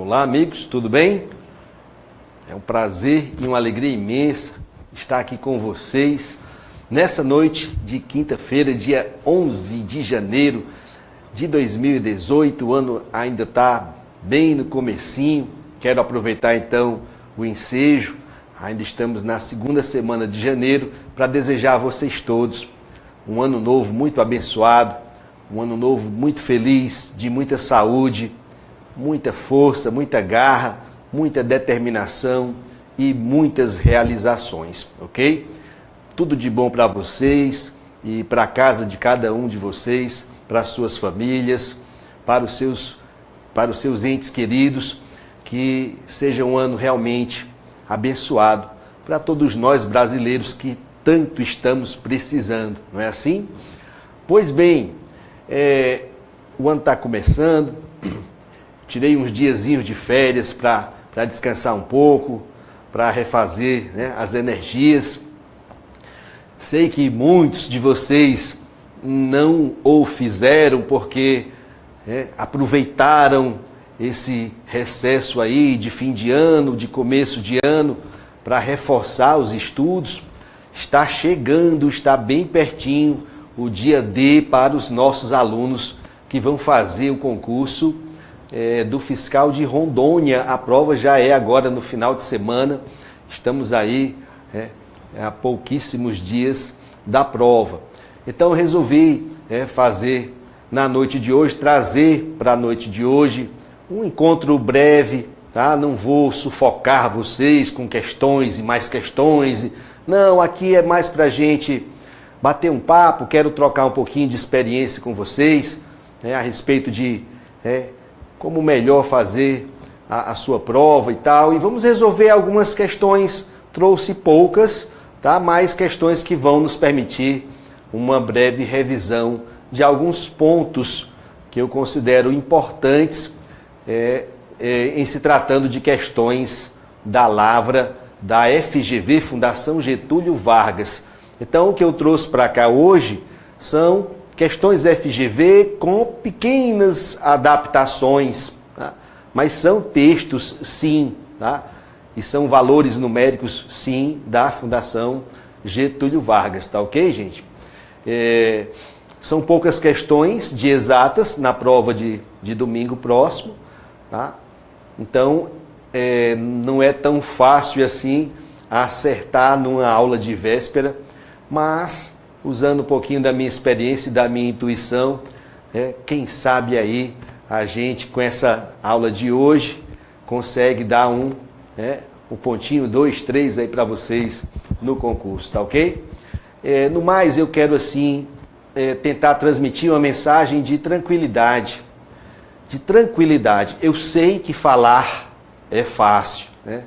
Olá, amigos, tudo bem? É um prazer e uma alegria imensa estar aqui com vocês nessa noite de quinta-feira, dia 11 de janeiro de 2018. O ano ainda está bem no comecinho. Quero aproveitar então o ensejo. Ainda estamos na segunda semana de janeiro para desejar a vocês todos um ano novo muito abençoado, um ano novo muito feliz, de muita saúde, muita força, muita garra, muita determinação e muitas realizações, ok? Tudo de bom para vocês e para a casa de cada um de vocês, para as suas famílias, para os seus entes queridos, que seja um ano realmente abençoado para todos nós brasileiros que tanto estamos precisando, não é assim? Pois bem, o ano está começando, tirei uns diazinhos de férias para descansar um pouco, para refazer, né, as energias. Sei que muitos de vocês não o fizeram porque aproveitaram esse recesso aí de fim de ano, de começo de ano, para reforçar os estudos. Está chegando, está bem pertinho o dia D para os nossos alunos que vão fazer o concurso do fiscal de Rondônia. A prova já é agora no final de semana. Estamos aí há pouquíssimos dias da prova. Então eu resolvi fazer na noite de hoje, trazer para a noite de hoje um encontro breve, tá? Não vou sufocar vocês com questões e mais questões. Não, aqui é mais para a gente bater um papo. Quero trocar um pouquinho de experiência com vocês, a respeito de como melhor fazer a sua prova e tal. E vamos resolver algumas questões. Trouxe poucas, tá? Mas questões que vão nos permitir uma breve revisão de alguns pontos que eu considero importantes em se tratando de questões da Lavra da FGV, Fundação Getúlio Vargas. Então, o que eu trouxe para cá hoje são questões FGV com pequenas adaptações, tá? Mas são textos, sim, tá? E são valores numéricos, sim, da Fundação Getúlio Vargas, tá ok, gente? São poucas questões de exatas na prova de domingo próximo, tá? Então, não é tão fácil assim acertar numa aula de véspera, mas usando um pouquinho da minha experiência e da minha intuição, quem sabe aí a gente com essa aula de hoje consegue dar um pontinho, 2, 3 aí para vocês no concurso, tá ok? No mais, eu quero assim tentar transmitir uma mensagem de tranquilidade. De tranquilidade. Eu sei que falar é fácil, né?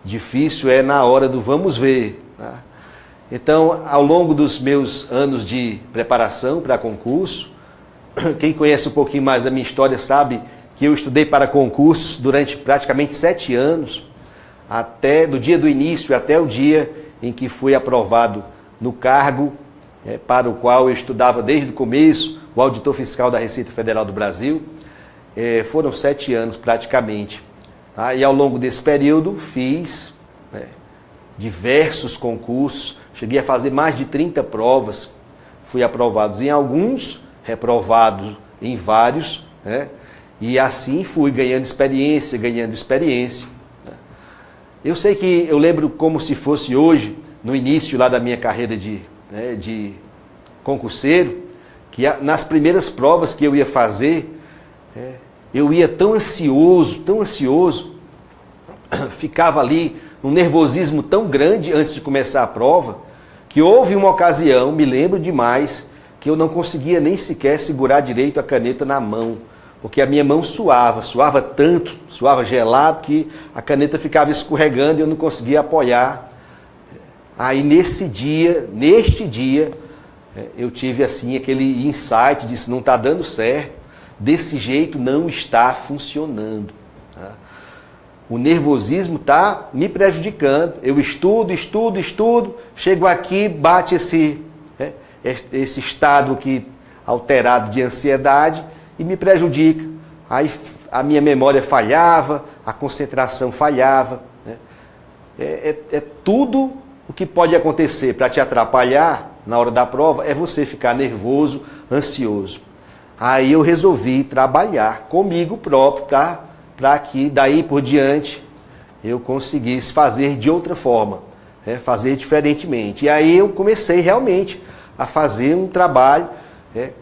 Difícil é na hora do vamos ver, tá? Então, ao longo dos meus anos de preparação para concurso, quem conhece um pouquinho mais a minha história sabe que eu estudei para concursos durante praticamente 7 anos, até do dia do início até o dia em que fui aprovado no cargo para o qual eu estudava desde o começo, o auditor fiscal da Receita Federal do Brasil. Foram 7 anos praticamente. Tá? E ao longo desse período fiz diversos concursos, cheguei a fazer mais de 30 provas, fui aprovado em alguns, reprovado em vários, e assim fui ganhando experiência. Eu sei que eu lembro como se fosse hoje, no início lá da minha carreira de concurseiro, que nas primeiras provas que eu ia fazer, eu ia tão ansioso, ficava ali num nervosismo tão grande antes de começar a prova, que houve uma ocasião, me lembro demais, que eu não conseguia nem sequer segurar direito a caneta na mão, porque a minha mão suava tanto, suava gelado, que a caneta ficava escorregando e eu não conseguia apoiar. Aí neste dia, eu tive assim aquele insight, disse, não está dando certo, desse jeito não está funcionando. Tá? O nervosismo está me prejudicando. Eu estudo, chego aqui, bate esse estado aqui alterado de ansiedade e me prejudica. Aí a minha memória falhava, a concentração falhava, né? É tudo o que pode acontecer para te atrapalhar na hora da prova é você ficar nervoso, ansioso. Aí eu resolvi trabalhar comigo próprio para que daí por diante eu conseguisse fazer de outra forma, né? Fazer diferentemente. E aí eu comecei realmente a fazer um trabalho, né,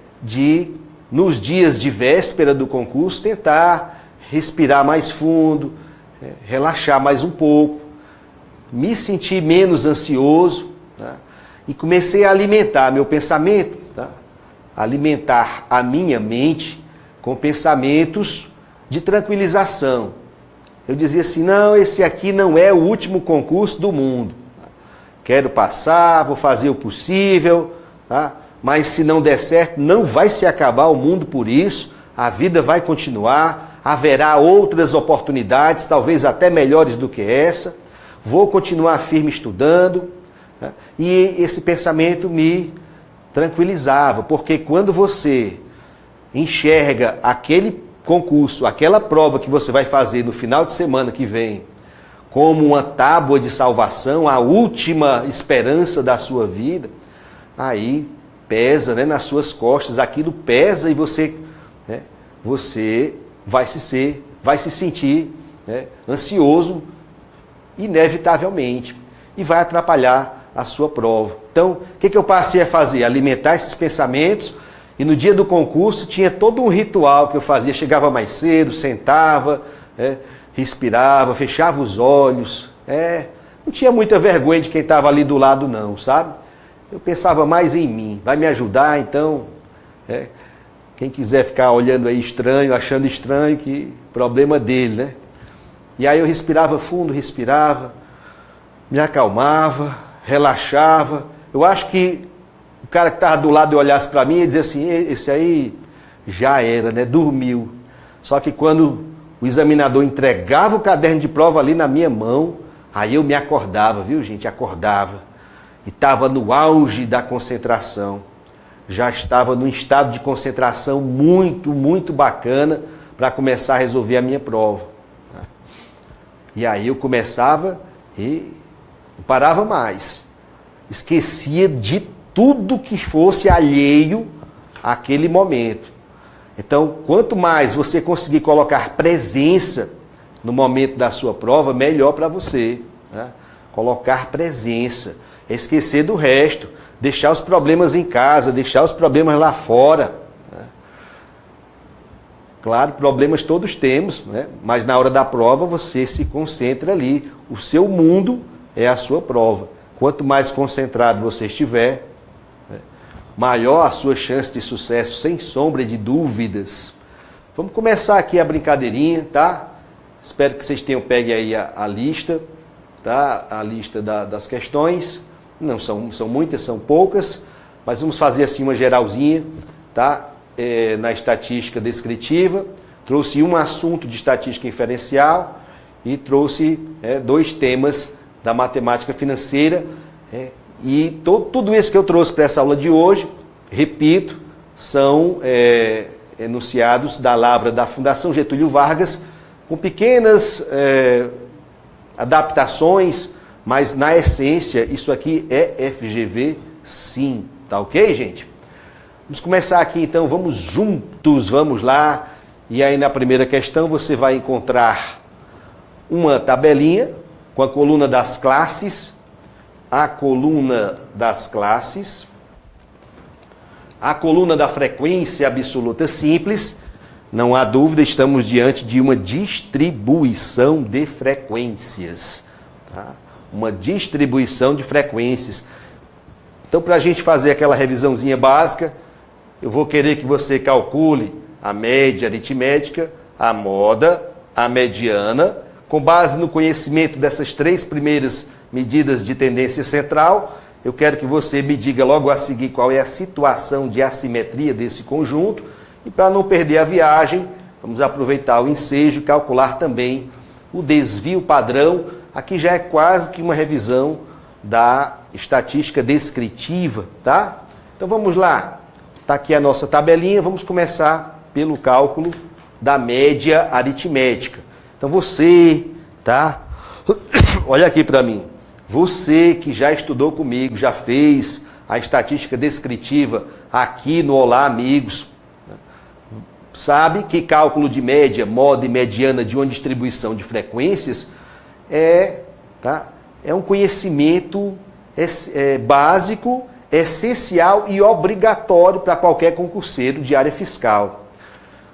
nos dias de véspera do concurso, tentar respirar mais fundo, relaxar mais um pouco, me sentir menos ansioso, tá? E comecei a alimentar meu pensamento, tá? Alimentar a minha mente com pensamentos de tranquilização. Eu dizia assim, não, esse aqui não é o último concurso do mundo. Quero passar, vou fazer o possível, tá? Mas se não der certo, não vai se acabar o mundo por isso, a vida vai continuar, haverá outras oportunidades, talvez até melhores do que essa, vou continuar firme estudando, né? E esse pensamento me tranquilizava, porque quando você enxerga aquele concurso, aquela prova que você vai fazer no final de semana que vem, como uma tábua de salvação, a última esperança da sua vida, aí pesa, né, nas suas costas, aquilo pesa e você, né, você vai se sentir, né, ansioso, inevitavelmente, e vai atrapalhar a sua prova. Então, o que eu passei a fazer? Alimentar esses pensamentos, e no dia do concurso tinha todo um ritual que eu fazia, chegava mais cedo, sentava, respirava, fechava os olhos, não tinha muita vergonha de quem estava ali do lado não, sabe? Eu pensava mais em mim, vai me ajudar, então, quem quiser ficar olhando aí estranho, achando estranho, que problema dele, né? E aí eu respirava fundo, me acalmava, relaxava. Eu acho que o cara que estava do lado e olhasse para mim e dizia assim, esse aí já era, né? Dormiu. Só que quando o examinador entregava o caderno de prova ali na minha mão, aí eu me acordava, viu, gente? Acordava. E estava no auge da concentração. Já estava num estado de concentração muito, muito bacana para começar a resolver a minha prova. E aí eu começava e não parava mais. Esquecia de tudo que fosse alheio àquele momento. Então, quanto mais você conseguir colocar presença no momento da sua prova, melhor para você, né? Colocar presença. Esquecer do resto, deixar os problemas em casa, deixar os problemas lá fora. Né? Claro, problemas todos temos, né? Mas na hora da prova você se concentra ali. O seu mundo é a sua prova. Quanto mais concentrado você estiver, né, maior a sua chance de sucesso, sem sombra de dúvidas. Vamos começar aqui a brincadeirinha, tá? Espero que vocês tenham pegue aí a lista, tá? A lista das questões. Não são muitas, são poucas, mas vamos fazer assim uma geralzinha, tá? Na estatística descritiva, trouxe um assunto de estatística inferencial e trouxe 2 temas da matemática financeira, e tudo isso que eu trouxe para essa aula de hoje, repito, são enunciados da lavra da Fundação Getúlio Vargas, com pequenas adaptações, mas na essência isso aqui é FGV sim, tá ok, gente? Vamos começar aqui então, vamos juntos, vamos lá. E aí na primeira questão você vai encontrar uma tabelinha com a coluna das classes, a coluna das classes, a coluna da frequência absoluta simples. Não há dúvida, estamos diante de uma distribuição de frequências, tá? Uma distribuição de frequências. Então, para a gente fazer aquela revisãozinha básica, eu vou querer que você calcule a média aritmética, a moda, a mediana, com base no conhecimento dessas 3 primeiras medidas de tendência central. Eu quero que você me diga logo a seguir qual é a situação de assimetria desse conjunto. E para não perder a viagem, vamos aproveitar o ensejo e calcular também o desvio padrão. Aqui já é quase que uma revisão da estatística descritiva, tá? Então vamos lá. Está aqui a nossa tabelinha, vamos começar pelo cálculo da média aritmética. Então você, tá? Olha aqui para mim. Você que já estudou comigo, já fez a estatística descritiva aqui no Olá Amigos, sabe que cálculo de média, moda e mediana de uma distribuição de frequências é um conhecimento básico, essencial e obrigatório para qualquer concurseiro de área fiscal.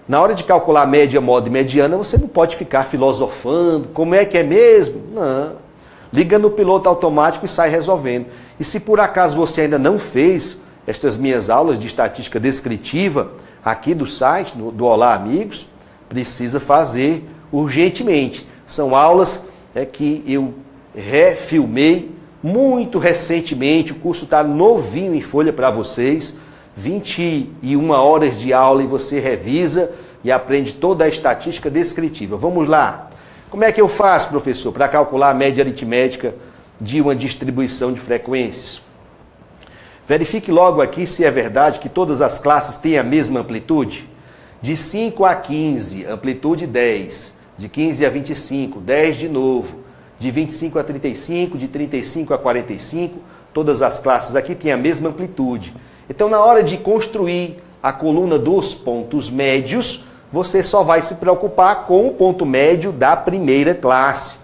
Na hora de calcular média, moda e mediana, você não pode ficar filosofando, como é que é mesmo? Não. Liga no piloto automático e sai resolvendo. E se por acaso você ainda não fez estas minhas aulas de estatística descritiva aqui do site, do Olá Amigos, precisa fazer urgentemente. São aulas que eu refilmei muito recentemente, o curso está novinho em folha para vocês, 21 horas de aula e você revisa e aprende toda a estatística descritiva. Vamos lá. Como é que eu faço, professor, para calcular a média aritmética de uma distribuição de frequências? Verifique logo aqui se é verdade que todas as classes têm a mesma amplitude. De 5 a 15, amplitude 10. De 15 a 25, 10 de novo. De 25 a 35, de 35 a 45, todas as classes aqui têm a mesma amplitude. Então, na hora de construir a coluna dos pontos médios, você só vai se preocupar com o ponto médio da primeira classe.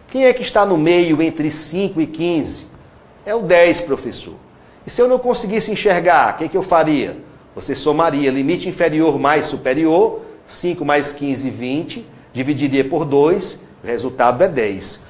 Quem é que está no meio entre 5 e 15? É o 10, professor. E se eu não conseguisse enxergar, o que eu faria? Você somaria limite inferior mais superior, 5 mais 15, 20, dividiria por 2, o resultado é 10.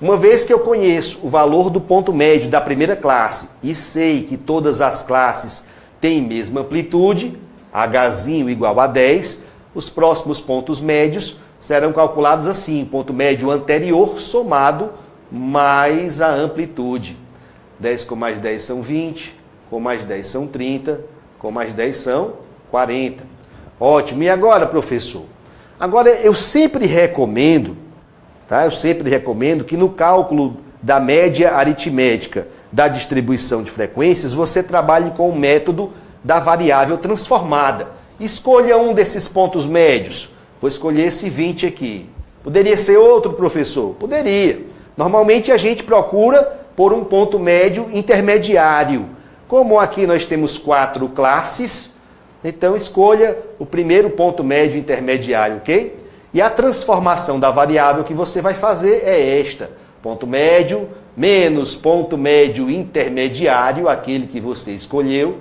Uma vez que eu conheço o valor do ponto médio da primeira classe e sei que todas as classes têm mesma amplitude, Hzinho igual a 10, os próximos pontos médios serão calculados assim, ponto médio anterior somado mais a amplitude. 10 com mais 10 são 20, com mais 10 são 30, com mais 10 são 40. Ótimo. E agora, professor? Agora, eu sempre recomendo que no cálculo da média aritmética da distribuição de frequências, você trabalhe com o método da variável transformada. Escolha um desses pontos médios. Vou escolher esse 20 aqui. Poderia ser outro, professor? Poderia. Normalmente a gente procura por um ponto médio intermediário. Como aqui nós temos 4 classes, então escolha o primeiro ponto médio intermediário, ok? E a transformação da variável que você vai fazer é esta. Ponto médio menos ponto médio intermediário, aquele que você escolheu,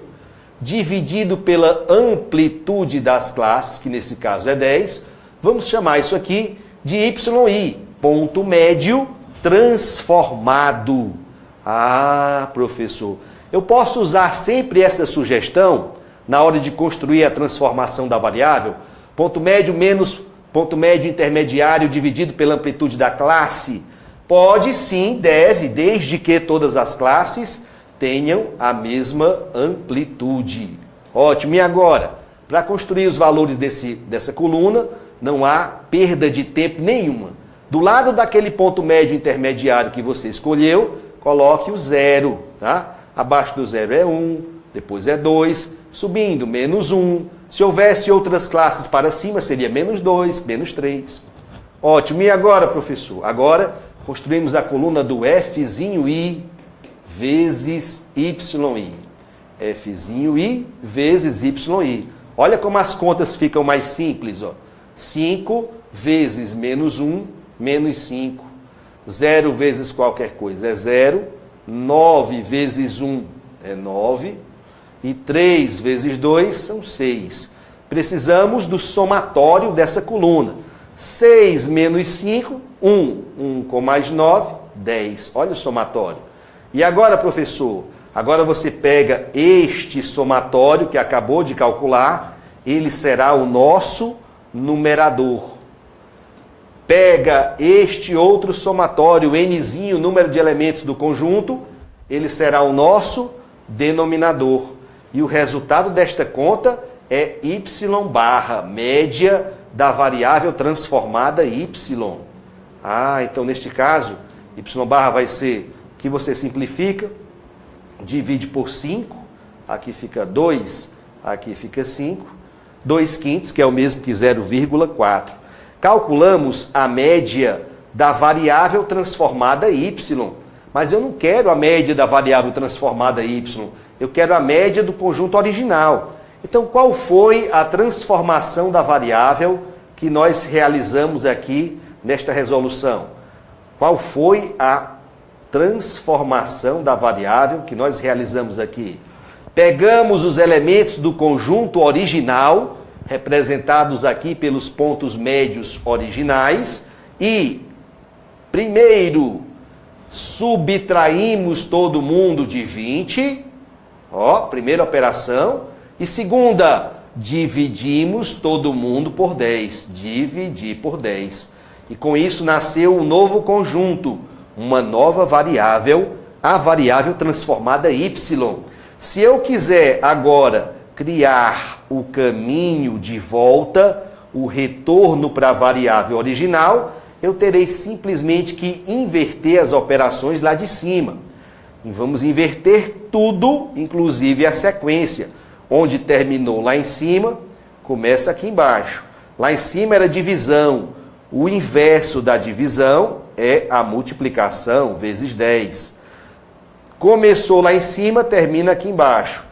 dividido pela amplitude das classes, que nesse caso é 10. Vamos chamar isso aqui de YI, ponto médio transformado. Ah, professor, eu posso usar sempre essa sugestão na hora de construir a transformação da variável? Ponto médio menos ponto médio intermediário dividido pela amplitude da classe? Pode sim, deve, desde que todas as classes tenham a mesma amplitude. Ótimo. E agora, para construir os valores dessa coluna, não há perda de tempo nenhuma. Do lado daquele ponto médio intermediário que você escolheu, coloque o 0, tá? Abaixo do 0 é 1, depois é 2, subindo, menos 1. Se houvesse outras classes para cima, seria menos 2, menos 3. Ótimo. E agora, professor? Agora, construímos a coluna do Fzinho I vezes YI. Fzinho I vezes YI. Olha como as contas ficam mais simples, ó. 5 vezes menos 1, menos 5. 0 vezes qualquer coisa é 0. 9 vezes 1 é 9. E 3 vezes 2 são 6. Precisamos do somatório dessa coluna. 6 menos 5, 1. 1 com mais 9, 10. Olha o somatório. E agora, professor? Agora você pega este somatório que acabou de calcular, ele será o nosso numerador. Pega este outro somatório, nzinho, número de elementos do conjunto, ele será o nosso denominador. E o resultado desta conta é y barra, média da variável transformada y. Ah, então neste caso, y barra vai ser, que você simplifica, divide por 5, aqui fica 2, aqui fica 5, 2 quintos, que é o mesmo que 0,4. calculamos a média da variável transformada y. Mas eu não quero a média da variável transformada y, eu quero a média do conjunto original. Então, qual foi a transformação da variável que nós realizamos aqui nesta resolução? Qual foi a transformação da variável que nós realizamos aqui? Pegamos os elementos do conjunto original, representados aqui pelos pontos médios originais, e, primeiro, subtraímos todo mundo de 20, primeira operação, e segunda, dividimos todo mundo por 10, dividir por 10. E com isso nasceu um novo conjunto, uma nova variável, a variável transformada y. Se eu quiser agora criar o caminho de volta, o retorno para a variável original, eu terei simplesmente que inverter as operações lá de cima. E vamos inverter tudo, inclusive a sequência. Onde terminou lá em cima, começa aqui embaixo. Lá em cima era divisão. O inverso da divisão é a multiplicação vezes 10. Começou lá em cima, termina aqui embaixo.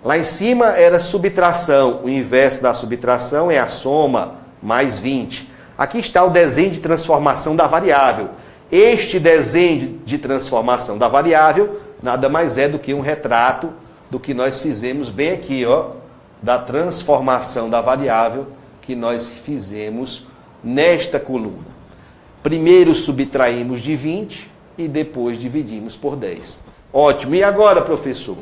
Lá em cima era subtração. O inverso da subtração é a soma mais 20. Aqui está o desenho de transformação da variável. Este desenho de transformação da variável nada mais é do que um retrato do que nós fizemos bem aqui, da transformação da variável que nós fizemos nesta coluna. Primeiro subtraímos de 20 e depois dividimos por 10. Ótimo. E agora, professor?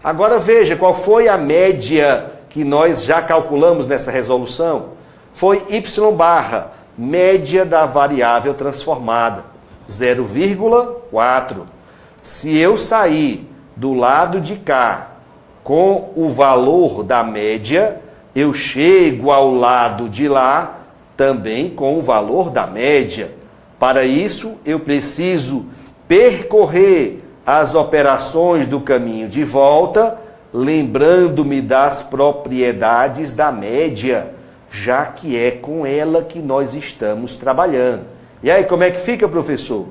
Agora veja qual foi a média que nós já calculamos nessa resolução. Foi y barra, média da variável transformada, 0,4. Se eu sair do lado de cá com o valor da média, eu chego ao lado de lá também com o valor da média. Para isso, eu preciso percorrer as operações do caminho de volta, lembrando-me das propriedades da média, já que é com ela que nós estamos trabalhando. E aí, como é que fica, professor?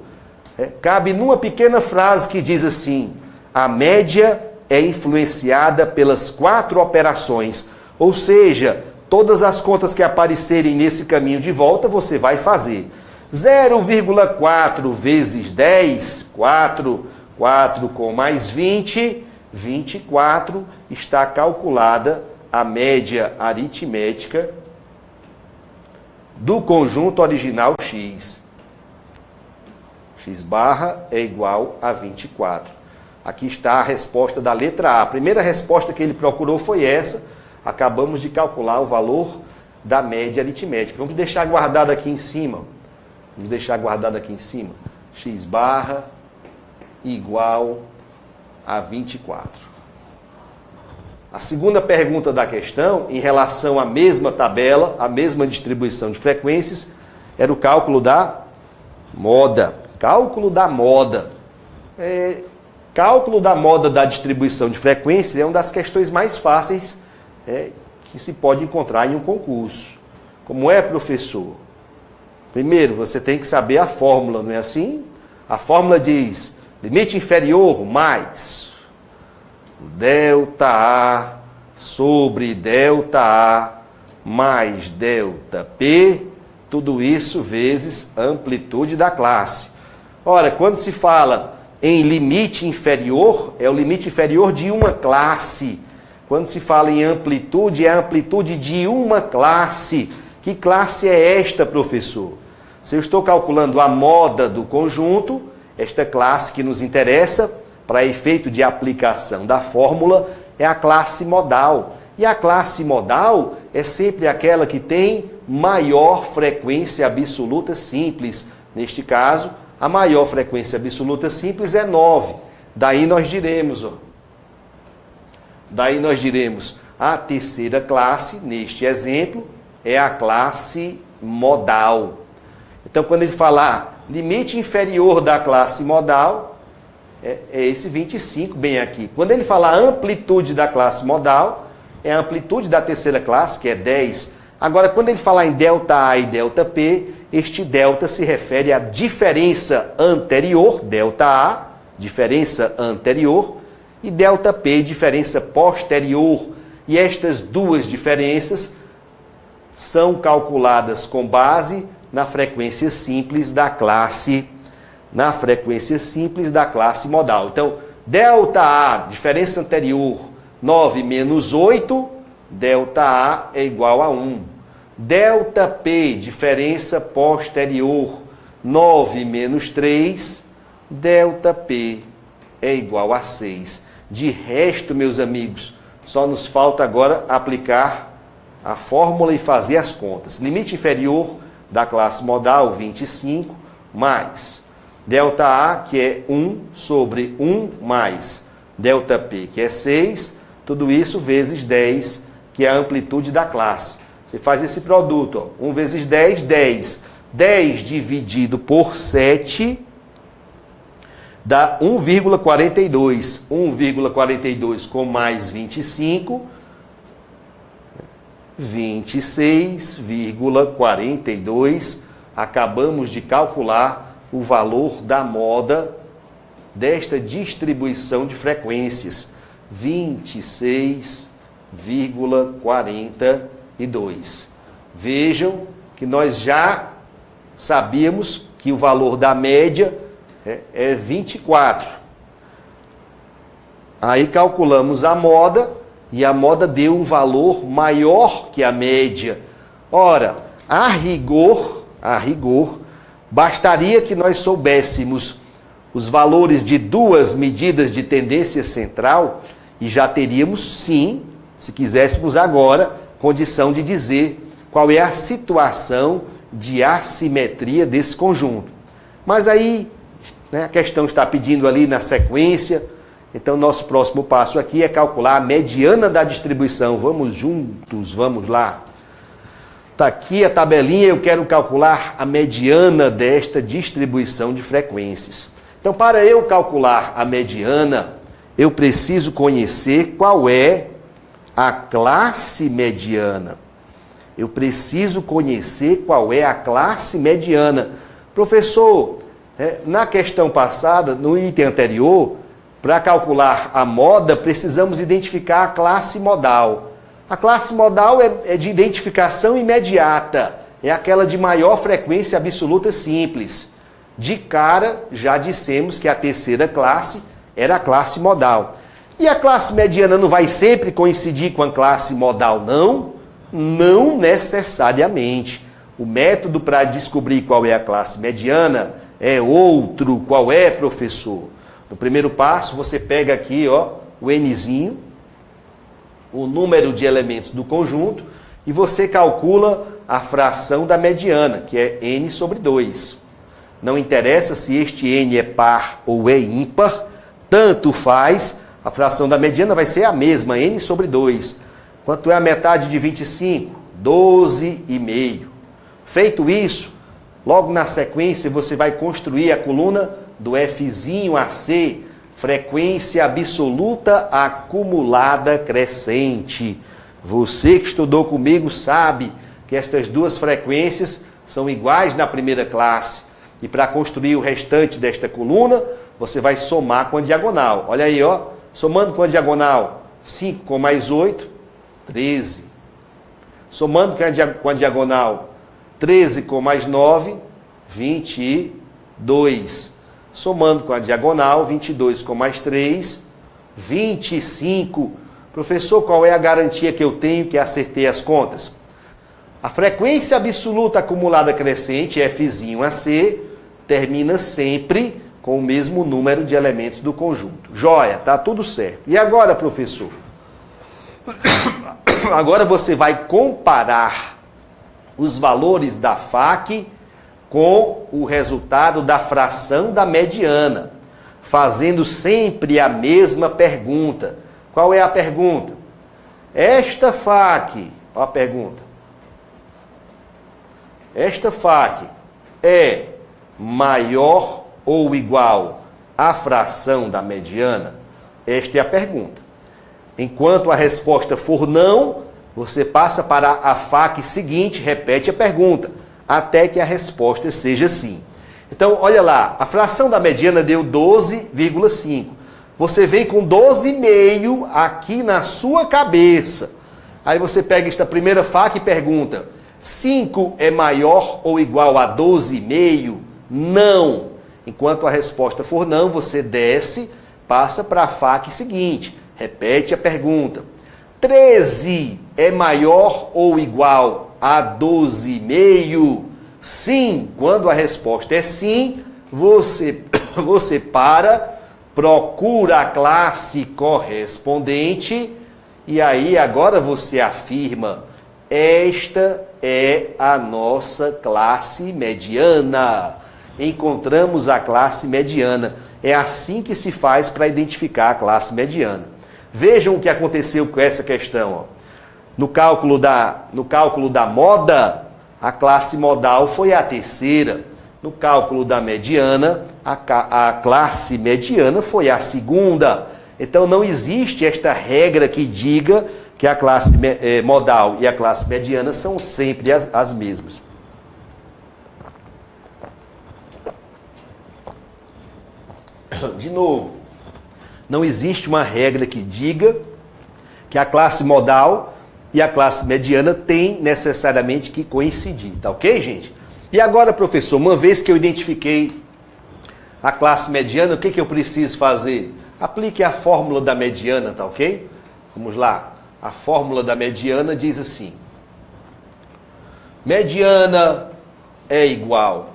Cabe numa pequena frase que diz assim: a média é influenciada pelas 4 operações, ou seja, todas as contas que aparecerem nesse caminho de volta, você vai fazer. 0,4 vezes 10, 4 com mais 20, 24, está calculada a média aritmética do conjunto original x. X barra é igual a 24. Aqui está a resposta da letra A. A primeira resposta que ele procurou foi essa. Acabamos de calcular o valor da média aritmética. Vamos deixar guardado aqui em cima. X barra igual a 24. A segunda pergunta da questão, em relação à mesma tabela, à mesma distribuição de frequências, era o cálculo da moda. Cálculo da moda. Cálculo da moda da distribuição de frequências é uma das questões mais fáceis que se pode encontrar em um concurso. Como é, professor? Primeiro, você tem que saber a fórmula, não é assim? A fórmula diz: limite inferior mais ΔA sobre ΔA mais ΔP, tudo isso vezes amplitude da classe. Ora, quando se fala em limite inferior, é o limite inferior de uma classe. Quando se fala em amplitude, é a amplitude de uma classe. Que classe é esta, professor? Se eu estou calculando a moda do conjunto, esta classe que nos interessa, para efeito de aplicação da fórmula, é a classe modal. E a classe modal é sempre aquela que tem maior frequência absoluta simples. Neste caso, a maior frequência absoluta simples é 9. Daí nós diremos, a terceira classe, neste exemplo, é a classe modal. Então, quando ele falar limite inferior da classe modal, é esse 25 bem aqui. Quando ele falar amplitude da classe modal, é a amplitude da terceira classe, que é 10 Agora, quando ele falar em ΔA e ΔP, este delta se refere à diferença anterior, ΔA, diferença anterior, e ΔP, diferença posterior. E estas duas diferenças são calculadas com base na frequência simples da classe modal. Então, ΔA, diferença anterior, 9 menos 8, ΔA é igual a 1. ΔP, diferença posterior, 9 menos 3, ΔP é igual a 6. De resto, meus amigos, só nos falta agora aplicar a fórmula e fazer as contas. Limite inferior da classe modal, 25, mais ΔA, que é 1 sobre 1, mais ΔP, que é 6, tudo isso vezes 10, que é a amplitude da classe. Você faz esse produto, ó, 1 vezes 10, 10. 10 dividido por 7 dá 1,42. 1,42 com mais 25, 26,42. Acabamos de calcular o valor da moda desta distribuição de frequências. 26,42. Vejam que nós já sabíamos que o valor da média é 24. Aí calculamos a moda e a moda deu um valor maior que a média. Ora, a rigor, bastaria que nós soubéssemos os valores de duas medidas de tendência central e já teríamos, sim, se quiséssemos agora, condição de dizer qual é a situação de assimetria desse conjunto. Mas aí, né, a questão está pedindo ali na sequência, então nosso próximo passo aqui é calcular a mediana da distribuição. Vamos juntos, vamos lá. Está aqui a tabelinha, eu quero calcular a mediana desta distribuição de frequências. Então, para eu calcular a mediana, eu preciso conhecer qual é a classe mediana. Eu preciso conhecer qual é a classe mediana. Professor, na questão passada, no item anterior, para calcular a moda, precisamos identificar a classe modal. A classe modal é de identificação imediata, é aquela de maior frequência absoluta simples. De cara, já dissemos que a terceira classe era a classe modal. E a classe mediana não vai sempre coincidir com a classe modal, não? Não necessariamente. O método para descobrir qual é a classe mediana é outro. Qual é, professor? No primeiro passo, você pega aqui, ó, o Nzinho, o número de elementos do conjunto, e você calcula a fração da mediana, que é N sobre 2. Não interessa se este N é par ou é ímpar, tanto faz, a fração da mediana vai ser a mesma, N sobre 2. Quanto é a metade de 25? 12,5. Feito isso, logo na sequência você vai construir a coluna do Fzinho a C, frequência absoluta acumulada crescente. Você que estudou comigo sabe que estas duas frequências são iguais na primeira classe. E para construir o restante desta coluna, você vai somar com a diagonal. Olha aí, ó, somando com a diagonal, 5 com mais 8, 13. Somando com a diagonal, 13 com mais 9, 22. Somando com a diagonal, 22 com mais 3, 25. Professor, qual é a garantia que eu tenho que acertei as contas? A frequência absoluta acumulada crescente, Fzinho a C, termina sempre com o mesmo número de elementos do conjunto. Joia, tá tudo certo. E agora, professor? Agora você vai comparar os valores da FAC com o resultado da fração da mediana, fazendo sempre a mesma pergunta. Qual é a pergunta? Esta FAC, ó a pergunta. Esta FAC é maior ou igual à fração da mediana? Esta é a pergunta. Enquanto a resposta for não, você passa para a FAQ seguinte, repete a pergunta, até que a resposta seja sim. Então, olha lá, a fração da mediana deu 12,5. Você vem com 12,5 aqui na sua cabeça. Aí você pega esta primeira FAQ e pergunta, 5 é maior ou igual a 12,5? Não. Enquanto a resposta for não, você desce, passa para a FAQ seguinte, repete a pergunta. 13 é maior ou igual a 12,5? Sim. Quando a resposta é sim, você procura a classe correspondente e aí agora você afirma, esta é a nossa classe mediana. Encontramos a classe mediana. É assim que se faz para identificar a classe mediana. Vejam o que aconteceu com essa questão. Ó. No cálculo da moda, a classe modal foi a terceira. No cálculo da mediana, a classe mediana foi a segunda. Então não existe esta regra que diga que a classe modal e a classe mediana são sempre as mesmas. De novo, não existe uma regra que diga que a classe modal e a classe mediana têm necessariamente que coincidir, tá ok, gente? E agora, professor, uma vez que eu identifiquei a classe mediana, o que eu preciso fazer? Aplique a fórmula da mediana, tá ok? Vamos lá. A fórmula da mediana diz assim. Mediana é igual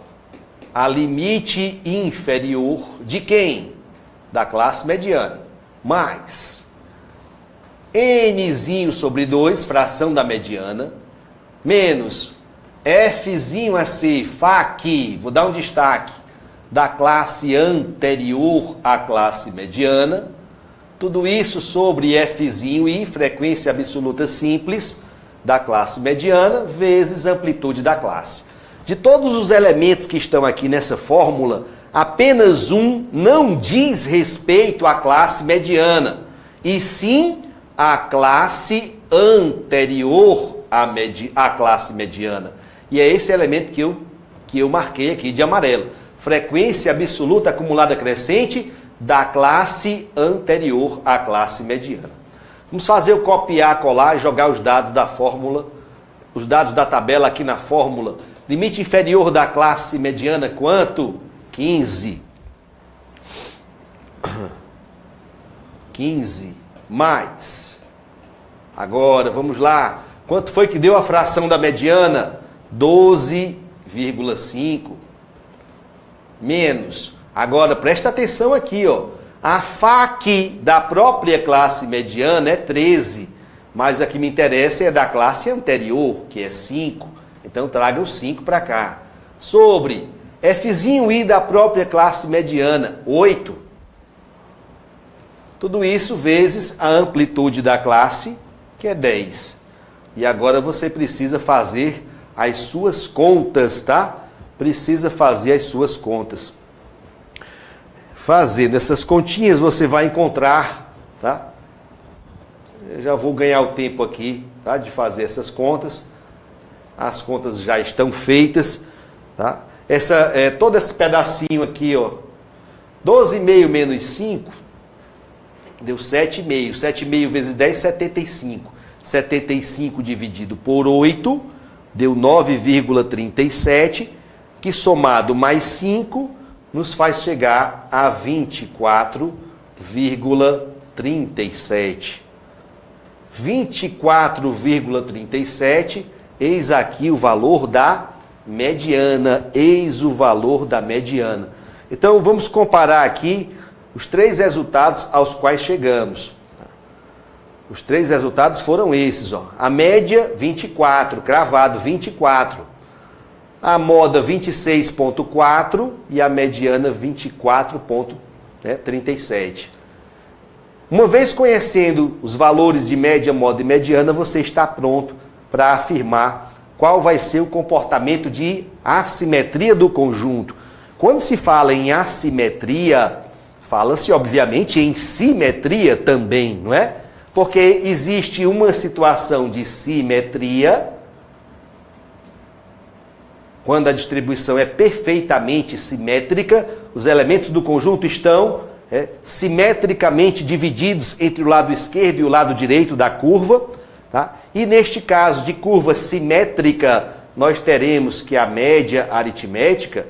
a limite inferior de quem? Da classe mediana. Mais nzinho sobre 2, fração da mediana, menos fzinho a ser, FAQ, vou dar um destaque, da classe anterior à classe mediana, tudo isso sobre fzinho e frequência absoluta simples da classe mediana, vezes amplitude da classe. De todos os elementos que estão aqui nessa fórmula, apenas um não diz respeito à classe mediana, e sim à classe anterior à classe mediana. E é esse elemento que eu marquei aqui de amarelo. Frequência absoluta acumulada crescente da classe anterior à classe mediana. Vamos fazer o copiar, colar e jogar os dados da fórmula, os dados da tabela aqui na fórmula. Limite inferior da classe mediana, quanto? 15. 15 mais. Agora, vamos lá. Quanto foi que deu a fração da mediana? 12,5. Menos. Agora, presta atenção aqui, ó. A FAQ da própria classe mediana é 13. Mas a que me interessa é da classe anterior, que é 5. Então, traga o 5 para cá. Sobre fzinho i da própria classe mediana, 8. Tudo isso vezes a amplitude da classe, que é 10. E agora você precisa fazer as suas contas, tá? Precisa fazer as suas contas. Fazendo essas continhas, você vai encontrar, tá? Eu já vou ganhar o tempo aqui, tá? De fazer essas contas. As contas já estão feitas, tá? Todo esse pedacinho aqui, ó, 12,5 menos 5, deu 7,5. 7,5 vezes 10, 75. 75 dividido por 8, deu 9,37, que somado mais 5, nos faz chegar a 24,37. 24,37, eis aqui o valor da mediana, eis o valor da mediana. Então vamos comparar aqui os três resultados aos quais chegamos. Os três resultados foram esses, ó. A média 24, cravado 24. A moda 26,4 e a mediana 24,37. Uma vez conhecendo os valores de média, moda e mediana, você está pronto para afirmar qual vai ser o comportamento de assimetria do conjunto. Quando se fala em assimetria, fala-se obviamente em simetria também, não é? Porque existe uma situação de simetria, quando a distribuição é perfeitamente simétrica, os elementos do conjunto estão simetricamente divididos entre o lado esquerdo e o lado direito da curva. Tá? E neste caso de curva simétrica, nós teremos que a média aritmética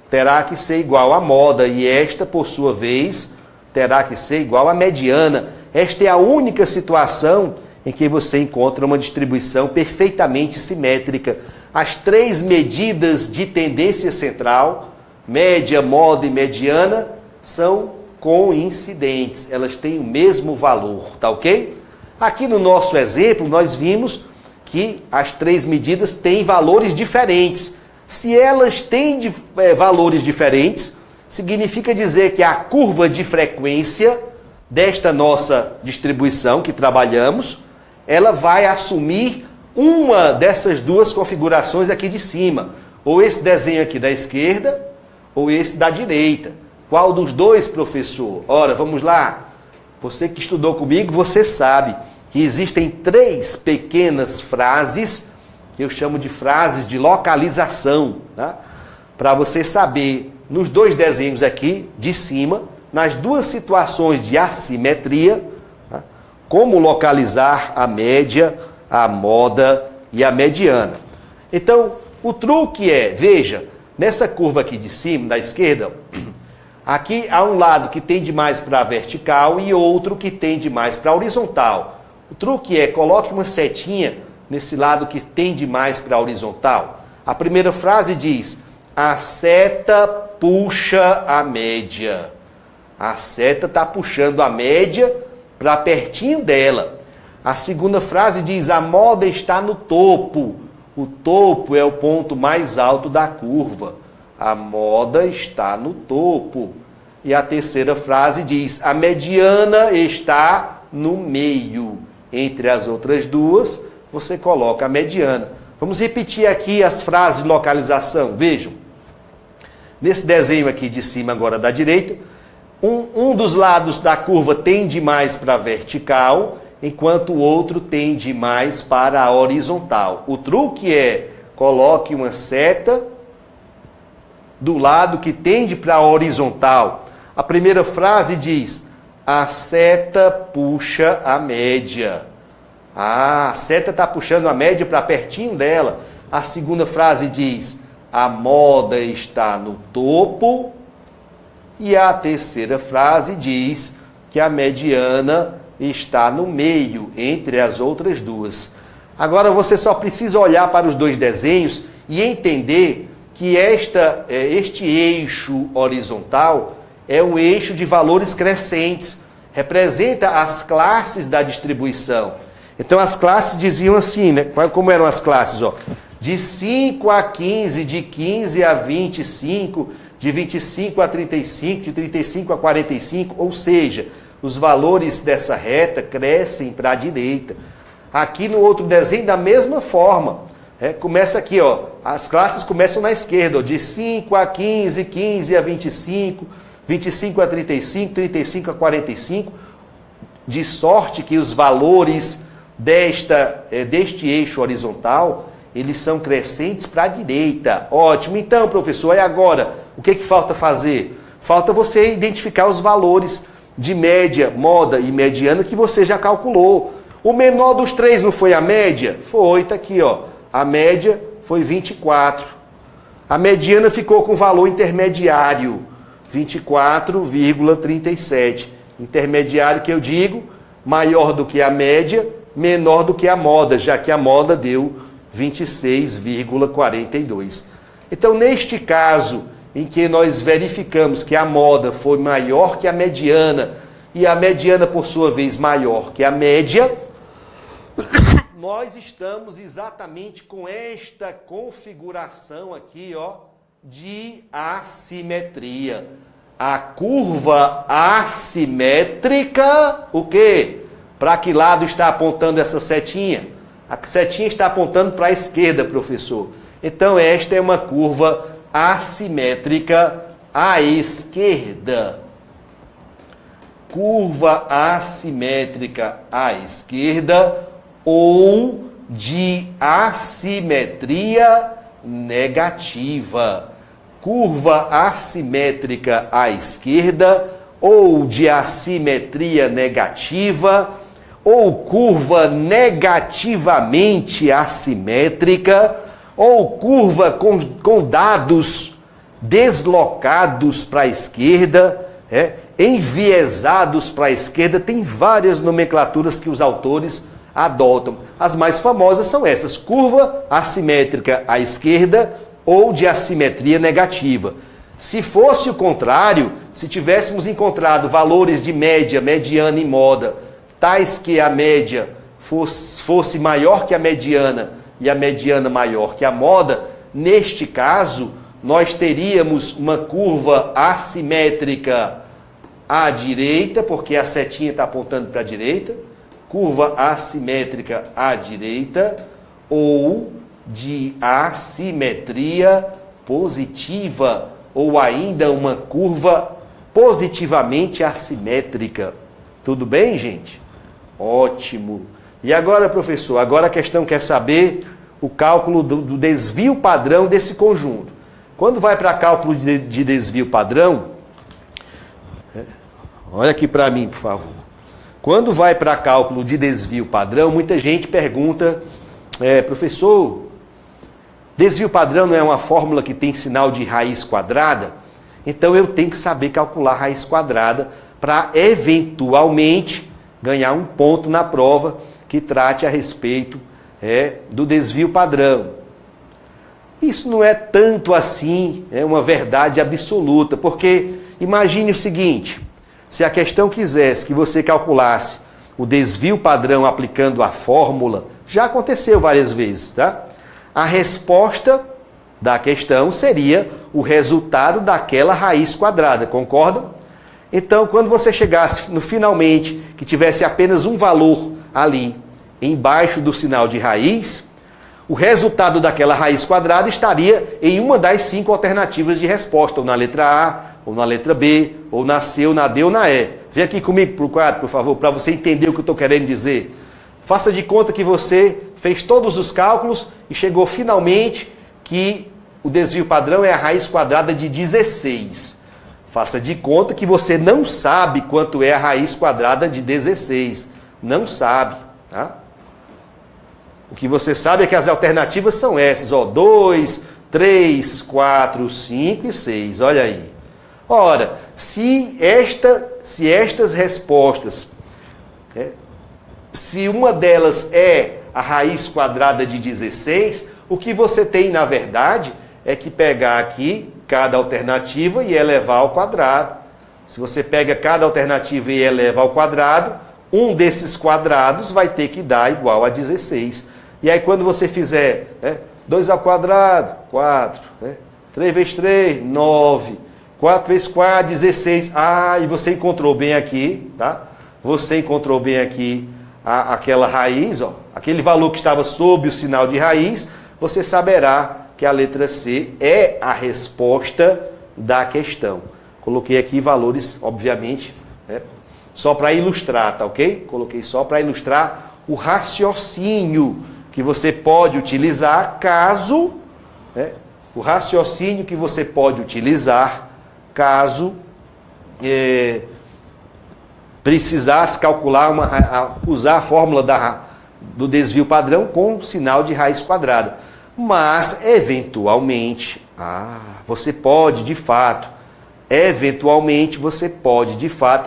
terá que ser igual à moda, e esta, por sua vez, terá que ser igual à mediana. Esta é a única situação em que você encontra uma distribuição perfeitamente simétrica. As três medidas de tendência central, média, moda e mediana, são coincidentes. Elas têm o mesmo valor, tá ok? Aqui no nosso exemplo, nós vimos que as três medidas têm valores diferentes. Se elas têm valores diferentes, significa dizer que a curva de frequência desta nossa distribuição que trabalhamos, ela vai assumir uma dessas duas configurações aqui de cima. Ou esse desenho aqui da esquerda, ou esse da direita. Qual dos dois, professor? Ora, vamos lá. Você que estudou comigo, você sabe que existem três pequenas frases, que eu chamo de frases de localização, tá? Para você saber, nos dois desenhos aqui de cima, nas duas situações de assimetria, tá? Como localizar a média, a moda e a mediana. Então, o truque é, veja, nessa curva aqui de cima, da esquerda, aqui há um lado que tende mais para a vertical e outro que tende mais para a horizontal. O truque é, coloque uma setinha nesse lado que tende mais para a horizontal. A primeira frase diz, a seta puxa a média. A seta está puxando a média para pertinho dela. A segunda frase diz, a moda está no topo. O topo é o ponto mais alto da curva. A moda está no topo. E a terceira frase diz, a mediana está no meio. Entre as outras duas, você coloca a mediana. Vamos repetir aqui as frases de localização. Vejam. Nesse desenho aqui de cima, agora da direita, um dos lados da curva tende mais para a vertical, enquanto o outro tende mais para a horizontal. O truque é, coloque uma seta do lado que tende para a horizontal. A primeira frase diz, a seta puxa a média. A seta está puxando a média para pertinho dela. A segunda frase diz, a moda está no topo. E a terceira frase diz que a mediana está no meio, entre as outras duas. Agora você só precisa olhar para os dois desenhos e entender que este eixo horizontal é um eixo de valores crescentes, representa as classes da distribuição. Então as classes diziam assim, né? Como eram as classes? Ó? De 5 a 15, de 15 a 25, de 25 a 35, de 35 a 45, ou seja, os valores dessa reta crescem para a direita. Aqui no outro desenho, da mesma forma. Começa aqui, ó, as classes começam na esquerda, ó, de 5 a 15, 15 a 25, 25 a 35, 35 a 45, de sorte que os valores deste eixo horizontal, eles são crescentes para a direita. Ótimo. Então, professor, e agora? O que falta fazer? Falta você identificar os valores de média, moda e mediana que você já calculou. O menor dos três não foi a média? Foi, tá aqui, ó. A média foi 24. A mediana ficou com valor intermediário, 24,37. Intermediário que eu digo, maior do que a média, menor do que a moda, já que a moda deu 26,42. Então, neste caso, em que nós verificamos que a moda foi maior que a mediana, e a mediana, por sua vez, maior que a média, nós estamos exatamente com esta configuração aqui, ó, de assimetria. A curva assimétrica, o quê? Para que lado está apontando essa setinha? A setinha está apontando para a esquerda, professor. Então, esta é uma curva assimétrica à esquerda. curva assimétrica à esquerda ou de assimetria negativa. Curva assimétrica à esquerda ou de assimetria negativa, ou curva negativamente assimétrica, ou curva com dados deslocados para a esquerda, enviesados para a esquerda. Tem várias nomenclaturas que os autores adotam. As mais famosas são essas: curva assimétrica à esquerda ou de assimetria negativa. Se fosse o contrário, se tivéssemos encontrado valores de média, mediana e moda, tais que a média fosse maior que a mediana e a mediana maior que a moda, neste caso, nós teríamos uma curva assimétrica à direita, porque a setinha está apontando para a direita, curva assimétrica à direita, ou de assimetria positiva, ou ainda uma curva positivamente assimétrica. Tudo bem, gente? Ótimo. E agora, professor, agora a questão quer saber o cálculo do desvio padrão desse conjunto. Quando vai para cálculo de desvio padrão, olha aqui para mim, por favor. Quando vai para cálculo de desvio padrão, muita gente pergunta, professor, desvio padrão não é uma fórmula que tem sinal de raiz quadrada? Então eu tenho que saber calcular raiz quadrada para eventualmente ganhar um ponto na prova que trate a respeito do desvio padrão. Isso não é tanto assim, uma verdade absoluta, porque imagine o seguinte: se a questão quisesse que você calculasse o desvio padrão aplicando a fórmula, já aconteceu várias vezes, tá? A resposta da questão seria o resultado daquela raiz quadrada, concordam? Então, quando você chegasse no finalmente, que tivesse apenas um valor ali, embaixo do sinal de raiz, o resultado daquela raiz quadrada estaria em uma das 5 alternativas de resposta, ou na letra A, ou na letra B, ou na C, ou na D, ou na E. Vem aqui comigo para o quadro, por favor, para você entender o que eu estou querendo dizer. Faça de conta que você fez todos os cálculos e chegou finalmente que o desvio padrão é a raiz quadrada de 16. Faça de conta que você não sabe quanto é a raiz quadrada de 16. Não sabe, tá? O que você sabe é que as alternativas são essas, 2, 3, 4, 5 e 6, olha aí. Ora, se estas respostas, se uma delas é a raiz quadrada de 16, o que você tem, na verdade, é que pegar aqui cada alternativa e elevar ao quadrado. Se você pega cada alternativa e eleva ao quadrado, um desses quadrados vai ter que dar igual a 16. E aí quando você fizer 2 ao quadrado, 4, 3 vezes 3, 9, 4 vezes 4, 16. E você encontrou bem aqui, tá? Você encontrou bem aqui aquela raiz, aquele valor que estava sob o sinal de raiz, você saberá que a letra C é a resposta da questão. Coloquei aqui valores, obviamente, só para ilustrar, tá ok? Coloquei só para ilustrar o raciocínio que você pode utilizar caso, precisasse calcular, usar a fórmula do desvio padrão com sinal de raiz quadrada. Mas, eventualmente, você pode, de fato,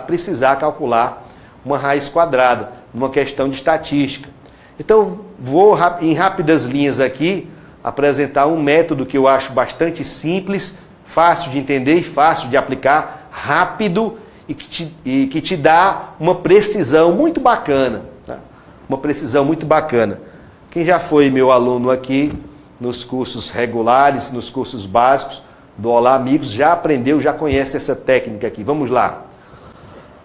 precisar calcular uma raiz quadrada, numa questão de estatística. Então, vou, em rápidas linhas aqui, apresentar um método que eu acho bastante simples, fácil de entender e fácil de aplicar, rápido e que te dá uma precisão muito bacana. Tá? Uma precisão muito bacana. Quem já foi meu aluno aqui nos cursos regulares, nos cursos básicos do Olá Amigos, já aprendeu, já conhece essa técnica aqui. Vamos lá.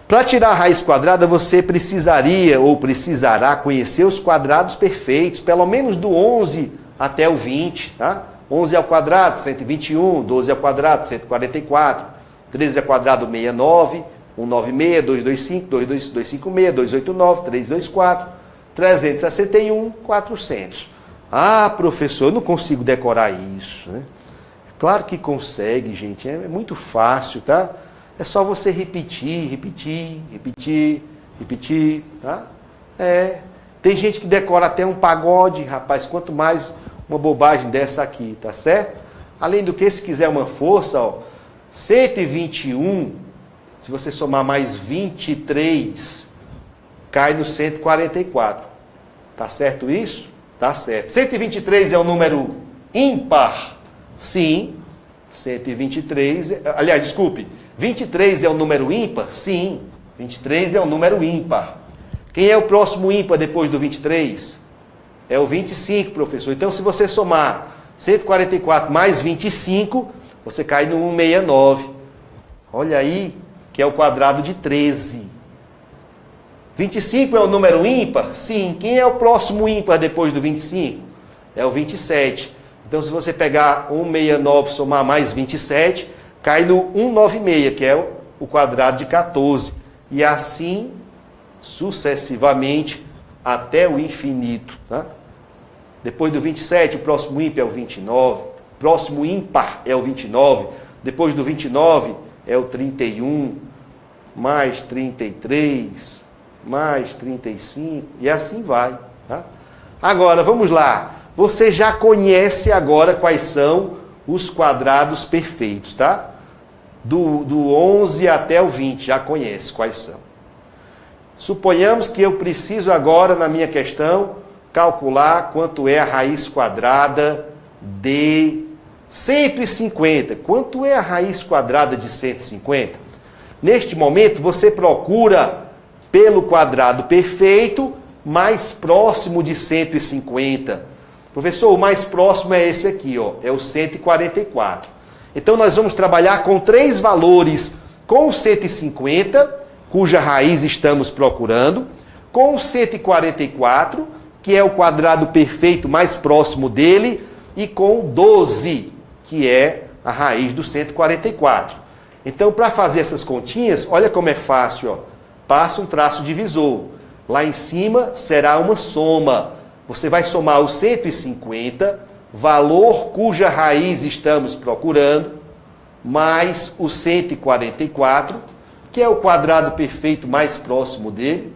Para tirar a raiz quadrada, você precisaria ou precisará conhecer os quadrados perfeitos, pelo menos do 11 até o 20, tá? 11 ao quadrado, 121, 12 ao quadrado, 144, 13 ao quadrado, 69, 196, 225, 256, 289, 324, 361, 400. Ah, professor, eu não consigo decorar isso, né? Claro que consegue, gente, é muito fácil, tá? É só você repetir, tá? Tem gente que decora até um pagode, rapaz, quanto mais uma bobagem dessa aqui, tá certo? Além do que, se quiser uma força, ó, 121, se você somar mais 23, cai no 144. Tá certo isso? Tá certo. 123 é um número ímpar? Sim. 123, aliás, desculpe, 23 é um número ímpar? Sim. 23 é um número ímpar. Quem é o próximo ímpar depois do 23? É o 25, professor. Então, se você somar 144 mais 25, você cai no 169. Olha aí, que é o quadrado de 13. 25 é um número ímpar? Sim. Quem é o próximo ímpar depois do 25? É o 27. Então, se você pegar 169 somar mais 27, cai no 196, que é o quadrado de 14. E assim, sucessivamente, até o infinito. Tá? Depois do 27, o próximo ímpar é o 29. Próximo ímpar é o 29. Depois do 29 é o 31, mais 33, mais 35, e assim vai. Tá? Agora, vamos lá. Você já conhece agora quais são os quadrados perfeitos, tá? Do 11 até o 20, já conhece quais são. Suponhamos que eu preciso agora, na minha questão, calcular quanto é a raiz quadrada de 150. Quanto é a raiz quadrada de 150? Neste momento, você procura pelo quadrado perfeito mais próximo de 150. Professor, o mais próximo é esse aqui, ó, é o 144. Então, nós vamos trabalhar com três valores, com o 150, cuja raiz estamos procurando, com o 144, que é o quadrado perfeito mais próximo dele, e com o 12, que é a raiz do 144. Então, para fazer essas continhas, olha como é fácil, ó. Passa um traço divisor. Lá em cima será uma soma. Você vai somar o 150, valor cuja raiz estamos procurando, mais o 144, que é o quadrado perfeito mais próximo dele.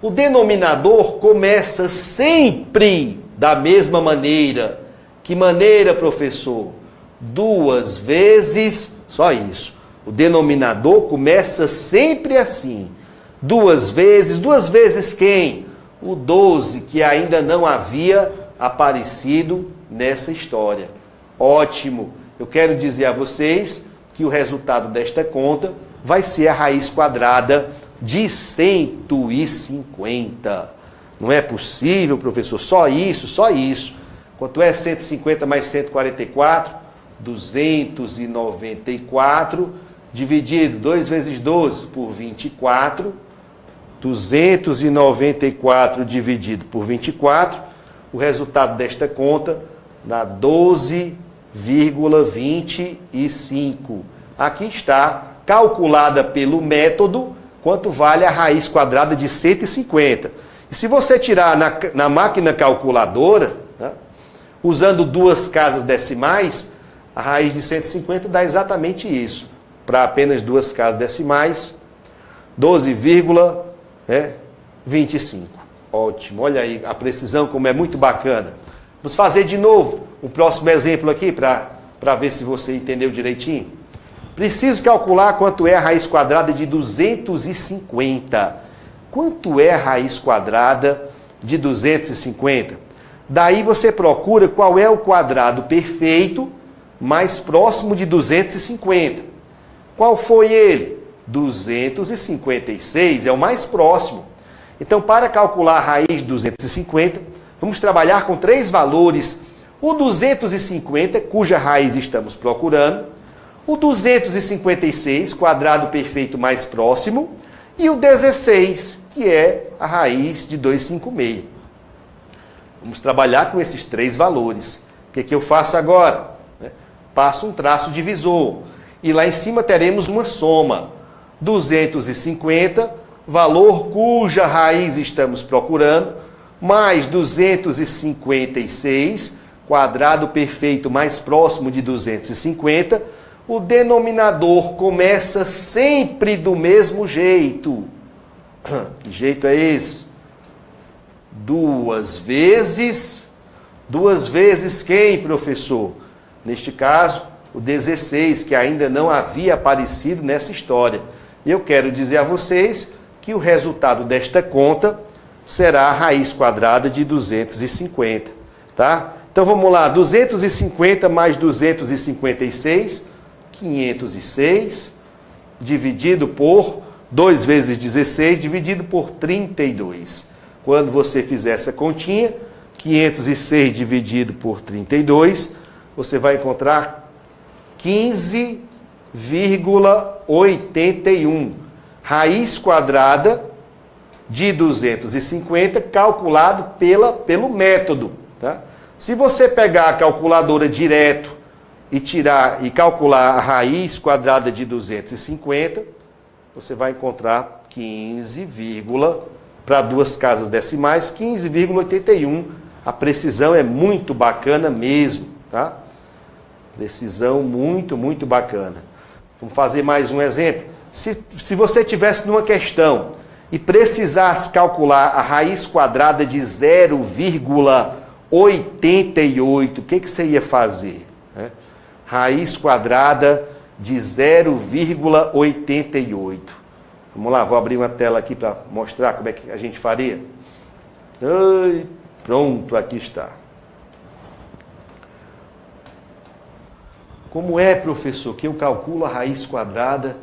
O denominador começa sempre da mesma maneira. Que maneira, professor? 2 vezes, só isso. O denominador começa sempre assim. 2 vezes quem? O 12, que ainda não havia aparecido nessa história. Ótimo! Eu quero dizer a vocês que o resultado desta conta vai ser a raiz quadrada de 150. Não é possível, professor? Só isso, só isso. Quanto é 150 mais 144? 294, dividido 2 vezes 12 por 24. 294 dividido por 24, o resultado desta conta dá 12,25. Aqui está, calculada pelo método, quanto vale a raiz quadrada de 150. E se você tirar na máquina calculadora, né, usando 2 casas decimais, a raiz de 150 dá exatamente isso. Para apenas 2 casas decimais, 12,25. Ótimo, olha aí a precisão como é muito bacana. Vamos fazer de novo o próximo exemplo aqui para ver se você entendeu direitinho. Preciso calcular quanto é a raiz quadrada de 250. Quanto é a raiz quadrada de 250? Daí você procura qual é o quadrado perfeito mais próximo de 250. Qual foi ele? 256 é o mais próximo. Então, para calcular a raiz de 250, vamos trabalhar com 3 valores. O 250, cuja raiz estamos procurando. O 256, quadrado perfeito mais próximo. E o 16, que é a raiz de 256. Vamos trabalhar com esses 3 valores. O que eu faço agora? Passo um traço divisor. E lá em cima teremos uma soma. 250, valor cuja raiz estamos procurando, mais 256, quadrado perfeito mais próximo de 250, o denominador começa sempre do mesmo jeito. Que jeito é esse? Duas vezes quem, professor? Neste caso, o 16, que ainda não havia aparecido nessa história. E eu quero dizer a vocês que o resultado desta conta será a raiz quadrada de 250, tá? Então vamos lá, 250 mais 256, 506, dividido por 2 vezes 16, dividido por 32. Quando você fizer essa continha, 506 dividido por 32, você vai encontrar 15,81. Raiz quadrada de 250 calculado pelo método. Tá? Se você pegar a calculadora direto e calcular a raiz quadrada de 250, você vai encontrar 15, para duas casas decimais, 15,81. A precisão é muito bacana mesmo, tá? Precisão muito, muito bacana. Vamos fazer mais um exemplo. Se você tivesse numa questão e precisasse calcular a raiz quadrada de 0,88, o que você ia fazer? Raiz quadrada de 0,88. Vamos lá, vou abrir uma tela aqui para mostrar como é que a gente faria. Pronto, aqui está. Como é, professor, que eu calculo a raiz quadrada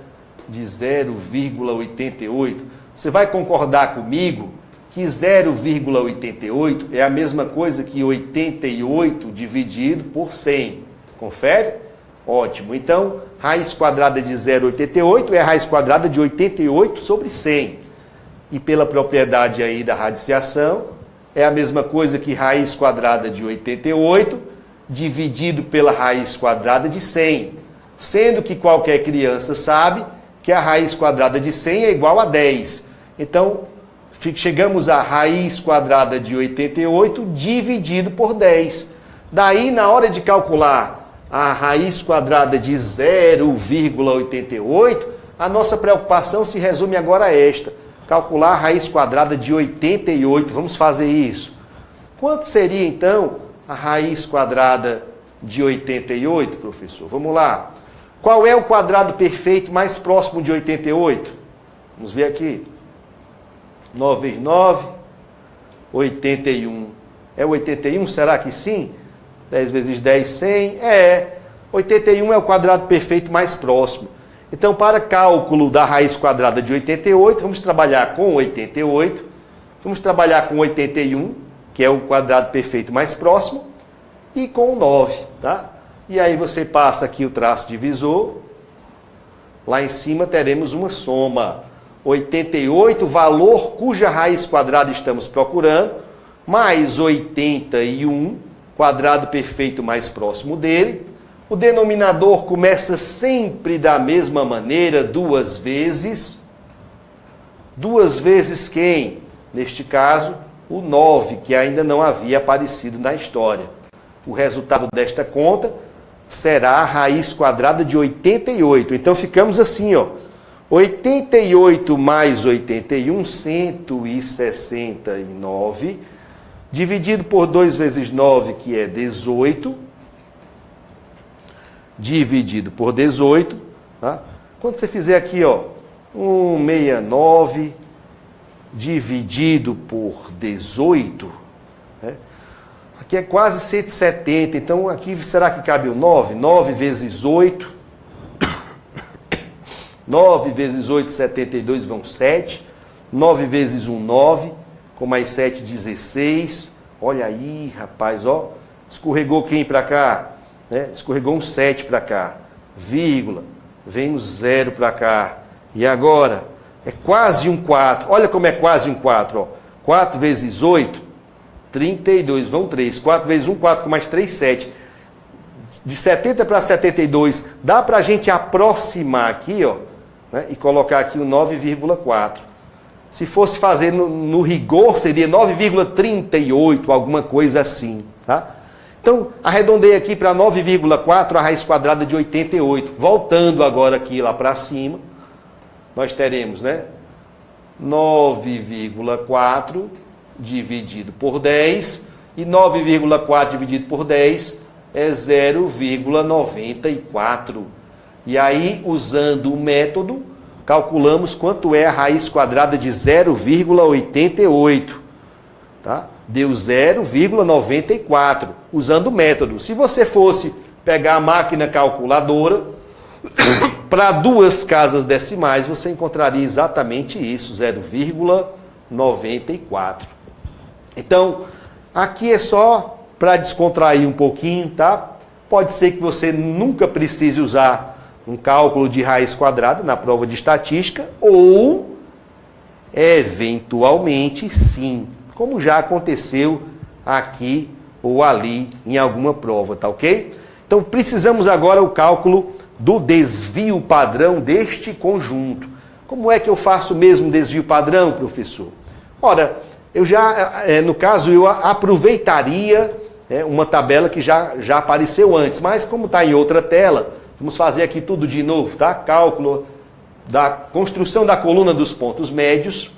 de 0,88? Você vai concordar comigo que 0,88 é a mesma coisa que 88 dividido por 100. Confere? Ótimo. Então, raiz quadrada de 0,88 é a raiz quadrada de 88 sobre 100. E pela propriedade aí da radiciação, é a mesma coisa que raiz quadrada de 88 dividido pela raiz quadrada de 100. Sendo que qualquer criança sabe que a raiz quadrada de 100 é igual a 10. Então, chegamos à raiz quadrada de 88 dividido por 10. Daí, na hora de calcular a raiz quadrada de 0,88, a nossa preocupação se resume agora a esta. Calcular a raiz quadrada de 88. Vamos fazer isso. Quanto seria, então, a raiz quadrada de 88, professor? Vamos lá. Qual é o quadrado perfeito mais próximo de 88? Vamos ver aqui. 9 vezes 9, 81. É 81? Será que sim? 10 vezes 10, 100. 81 é o quadrado perfeito mais próximo. Então, para cálculo da raiz quadrada de 88, vamos trabalhar com 88. Vamos trabalhar com 81, que é o quadrado perfeito mais próximo, e com 9, tá? E aí você passa aqui o traço divisor. Lá em cima teremos uma soma. 88, valor cuja raiz quadrada estamos procurando, mais 81, quadrado perfeito mais próximo dele. O denominador começa sempre da mesma maneira, duas vezes. Duas vezes quem? Neste caso, o 9, que ainda não havia aparecido na história. O resultado desta conta será a raiz quadrada de 88. Então ficamos assim, ó. 88 mais 81, 169, dividido por 2 vezes 9, que é 18, dividido por 18, tá? Quando você fizer aqui, ó, 169 dividido por 18, né? Aqui é quase 170, então aqui será que cabe o 9? 9 vezes 8, 9 vezes 8, 72, vão 7. 9 vezes 1, 9. Com mais 7, 16. Olha aí, rapaz, ó. Escorregou quem para cá? Né? Escorregou um 7 para cá. Vírgula. Vem um 0 para cá. E agora? É quase um 4. Olha como é quase um 4, ó. 4 vezes 8, 32. Vão 3. 4 vezes 1, 4. Com mais 3, 7. De 70 para 72. Dá para a gente aproximar aqui, ó. né, e colocar aqui o 9,4. Se fosse fazer no rigor, seria 9,38, alguma coisa assim. Tá? Então, arredondei aqui para 9,4 a raiz quadrada de 88. Voltando agora aqui lá para cima, nós teremos, né, 9,4 dividido por 10, e 9,4 dividido por 10 é 0,94. E aí, usando o método, calculamos quanto é a raiz quadrada de 0,88. Tá? Deu 0,94, usando o método. Se você fosse pegar a máquina calculadora, para duas casas decimais, você encontraria exatamente isso, 0,94. Então, aqui é só para descontrair um pouquinho, tá? Pode ser que você nunca precise usar um cálculo de raiz quadrada na prova de estatística, ou, eventualmente, sim, como já aconteceu aqui ou ali em alguma prova, tá ok? Então, precisamos agora o cálculo do desvio padrão deste conjunto. Como é que eu faço mesmo desvio padrão, professor? Ora, eu já, no caso, eu aproveitaria uma tabela que já apareceu antes, mas como está em outra tela, vamos fazer aqui tudo de novo, tá? Cálculo da construção da coluna dos pontos médios.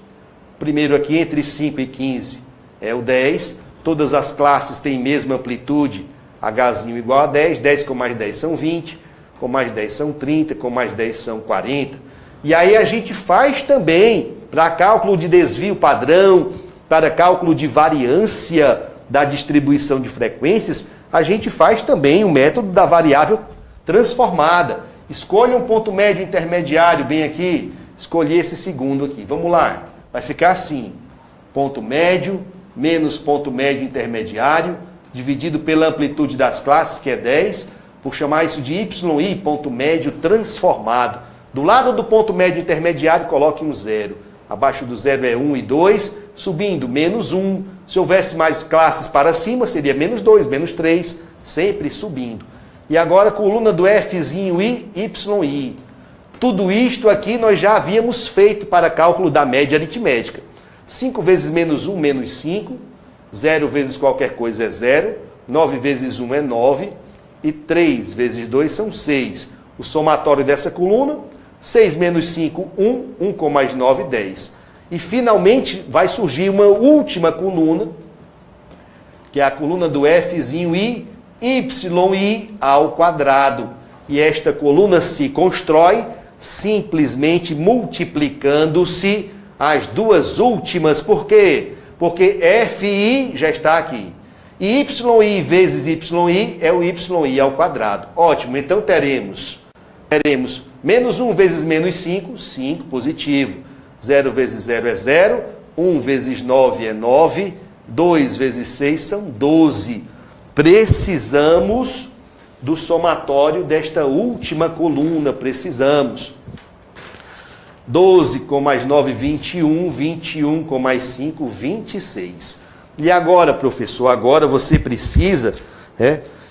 Primeiro aqui, entre 5 e 15 é o 10. Todas as classes têm mesma amplitude, Hzinho igual a 10. 10 com mais 10 são 20. Com mais 10 são 30. Com mais 10 são 40. E aí a gente faz também, para cálculo de desvio padrão, para cálculo de variância da distribuição de frequências, a gente faz também o método da variável transformada. Escolha um ponto médio intermediário bem aqui. Escolhi esse segundo aqui. Vamos lá. Vai ficar assim. Ponto médio menos ponto médio intermediário, dividido pela amplitude das classes, que é 10. Vou chamar isso de YI, ponto médio transformado. Do lado do ponto médio intermediário, coloque um zero. Abaixo do zero é 1 e 2. Subindo, menos 1. Se houvesse mais classes para cima, seria menos 2, menos 3. Sempre subindo. E agora a coluna do Fzinho I, YI. Tudo isto aqui nós já havíamos feito para cálculo da média aritmética. 5 vezes menos 1, menos 5. 0 vezes qualquer coisa é 0. 9 vezes 1 é 9. E 3 vezes 2 são 6. O somatório dessa coluna, 6 menos 5, 1. 1 com mais 9, 10. E finalmente vai surgir uma última coluna, que é a coluna do Fzinho I, YI ao quadrado. E esta coluna se constrói simplesmente multiplicando-se as duas últimas. Por quê? Porque FI já está aqui. E YI vezes YI é o YI ao quadrado. Ótimo, então teremos menos 1 vezes menos 5, 5 positivo. 0 vezes 0 é 0. 1 vezes 9 é 9. 2 vezes 6 são 12. Precisamos do somatório desta última coluna. Precisamos. 12 com mais 9, 21. 21 com mais 5, 26. E agora, professor, agora você precisa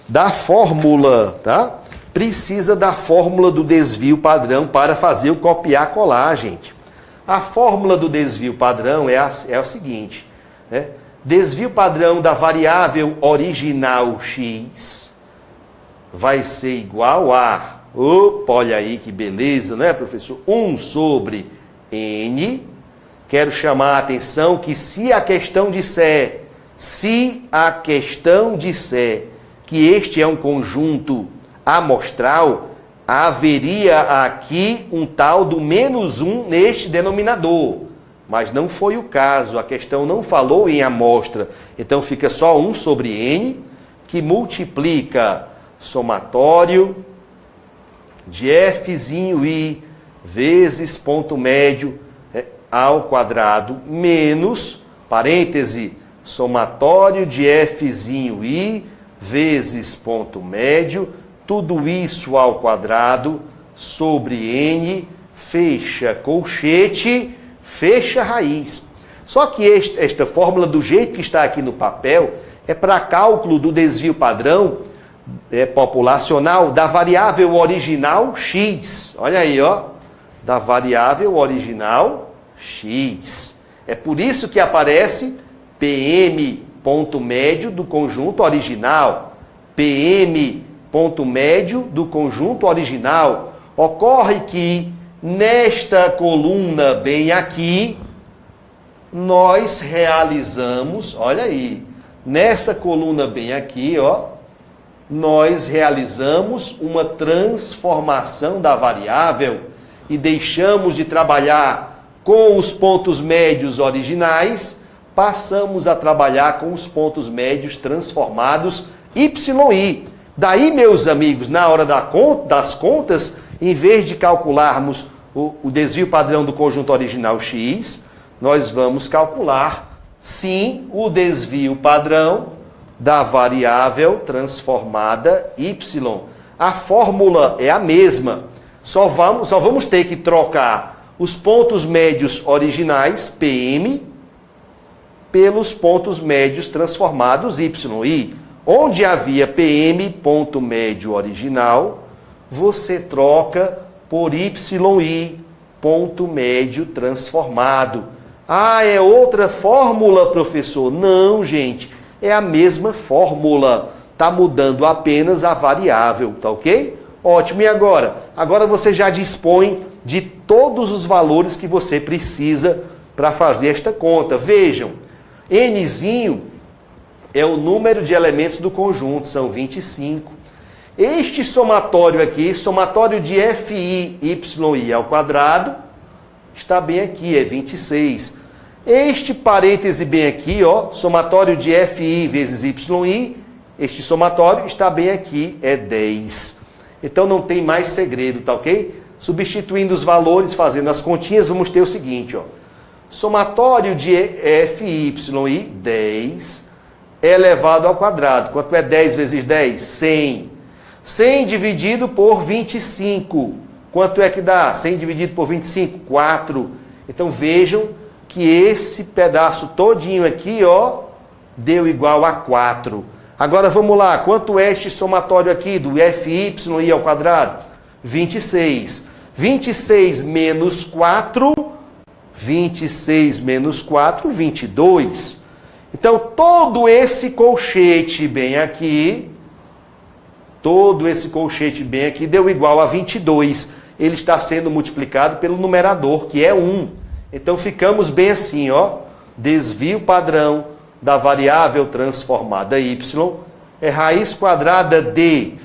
da fórmula, tá? Precisa da fórmula do desvio padrão para fazer o copiar-colar, gente. A fórmula do desvio padrão é o seguinte, né? Desvio padrão da variável original x vai ser igual a, opa, olha aí que beleza, não é, professor? 1 sobre n. Quero chamar a atenção que se a questão disser que este é um conjunto amostral, haveria aqui um tal do menos 1 neste denominador. Mas não foi o caso, a questão não falou em amostra. Então fica só 1 sobre n, que multiplica somatório de Fzinho I vezes ponto médio ao quadrado, menos, parêntese, somatório de Fzinho I vezes ponto médio, tudo isso ao quadrado, sobre n, fecha colchete, fecha raiz. Só que esta fórmula, do jeito que está aqui no papel, é para cálculo do desvio padrão populacional da variável original x. Olha aí, ó. da variável original x. É por isso que aparece PM ponto médio do conjunto original. PM ponto médio do conjunto original. Ocorre que nesta coluna bem aqui, nós realizamos, olha aí, nessa coluna bem aqui, ó, nós realizamos uma transformação da variável e deixamos de trabalhar com os pontos médios originais, passamos a trabalhar com os pontos médios transformados YI. Daí, meus amigos, na hora das contas, em vez de calcularmos o desvio padrão do conjunto original x, nós vamos calcular, sim, o desvio padrão da variável transformada y. A fórmula é a mesma, só vamos ter que trocar os pontos médios originais, PM, pelos pontos médios transformados YI. Onde havia PM, ponto médio original, você troca por YI, ponto médio transformado. Ah, é outra fórmula, professor? Não, gente, é a mesma fórmula. Está mudando apenas a variável, tá ok? Ótimo, e agora? Agora você já dispõe de todos os valores que você precisa para fazer esta conta. Vejam, Nzinho é o número de elementos do conjunto, são 25. Este somatório aqui, somatório de FI, YI ao quadrado, está bem aqui, é 26. Este parêntese bem aqui, ó, somatório de FI vezes YI, este somatório está bem aqui, é 10. Então não tem mais segredo, tá ok? Substituindo os valores, fazendo as continhas, vamos ter o seguinte, ó. Somatório de FI, 10, elevado ao quadrado. Quanto é 10 vezes 10? 100. 100 dividido por 25. Quanto é que dá? 100 dividido por 25? 4. Então vejam que esse pedaço todinho aqui, ó, deu igual a 4. Agora vamos lá. Quanto é este somatório aqui do FY ao quadrado? 26. 26 menos 4... 26 menos 4, 22. Então, todo esse colchete bem aqui, deu igual a 22. Ele está sendo multiplicado pelo numerador, que é 1. Então, ficamos bem assim, ó. Desvio padrão da variável transformada y é raiz quadrada de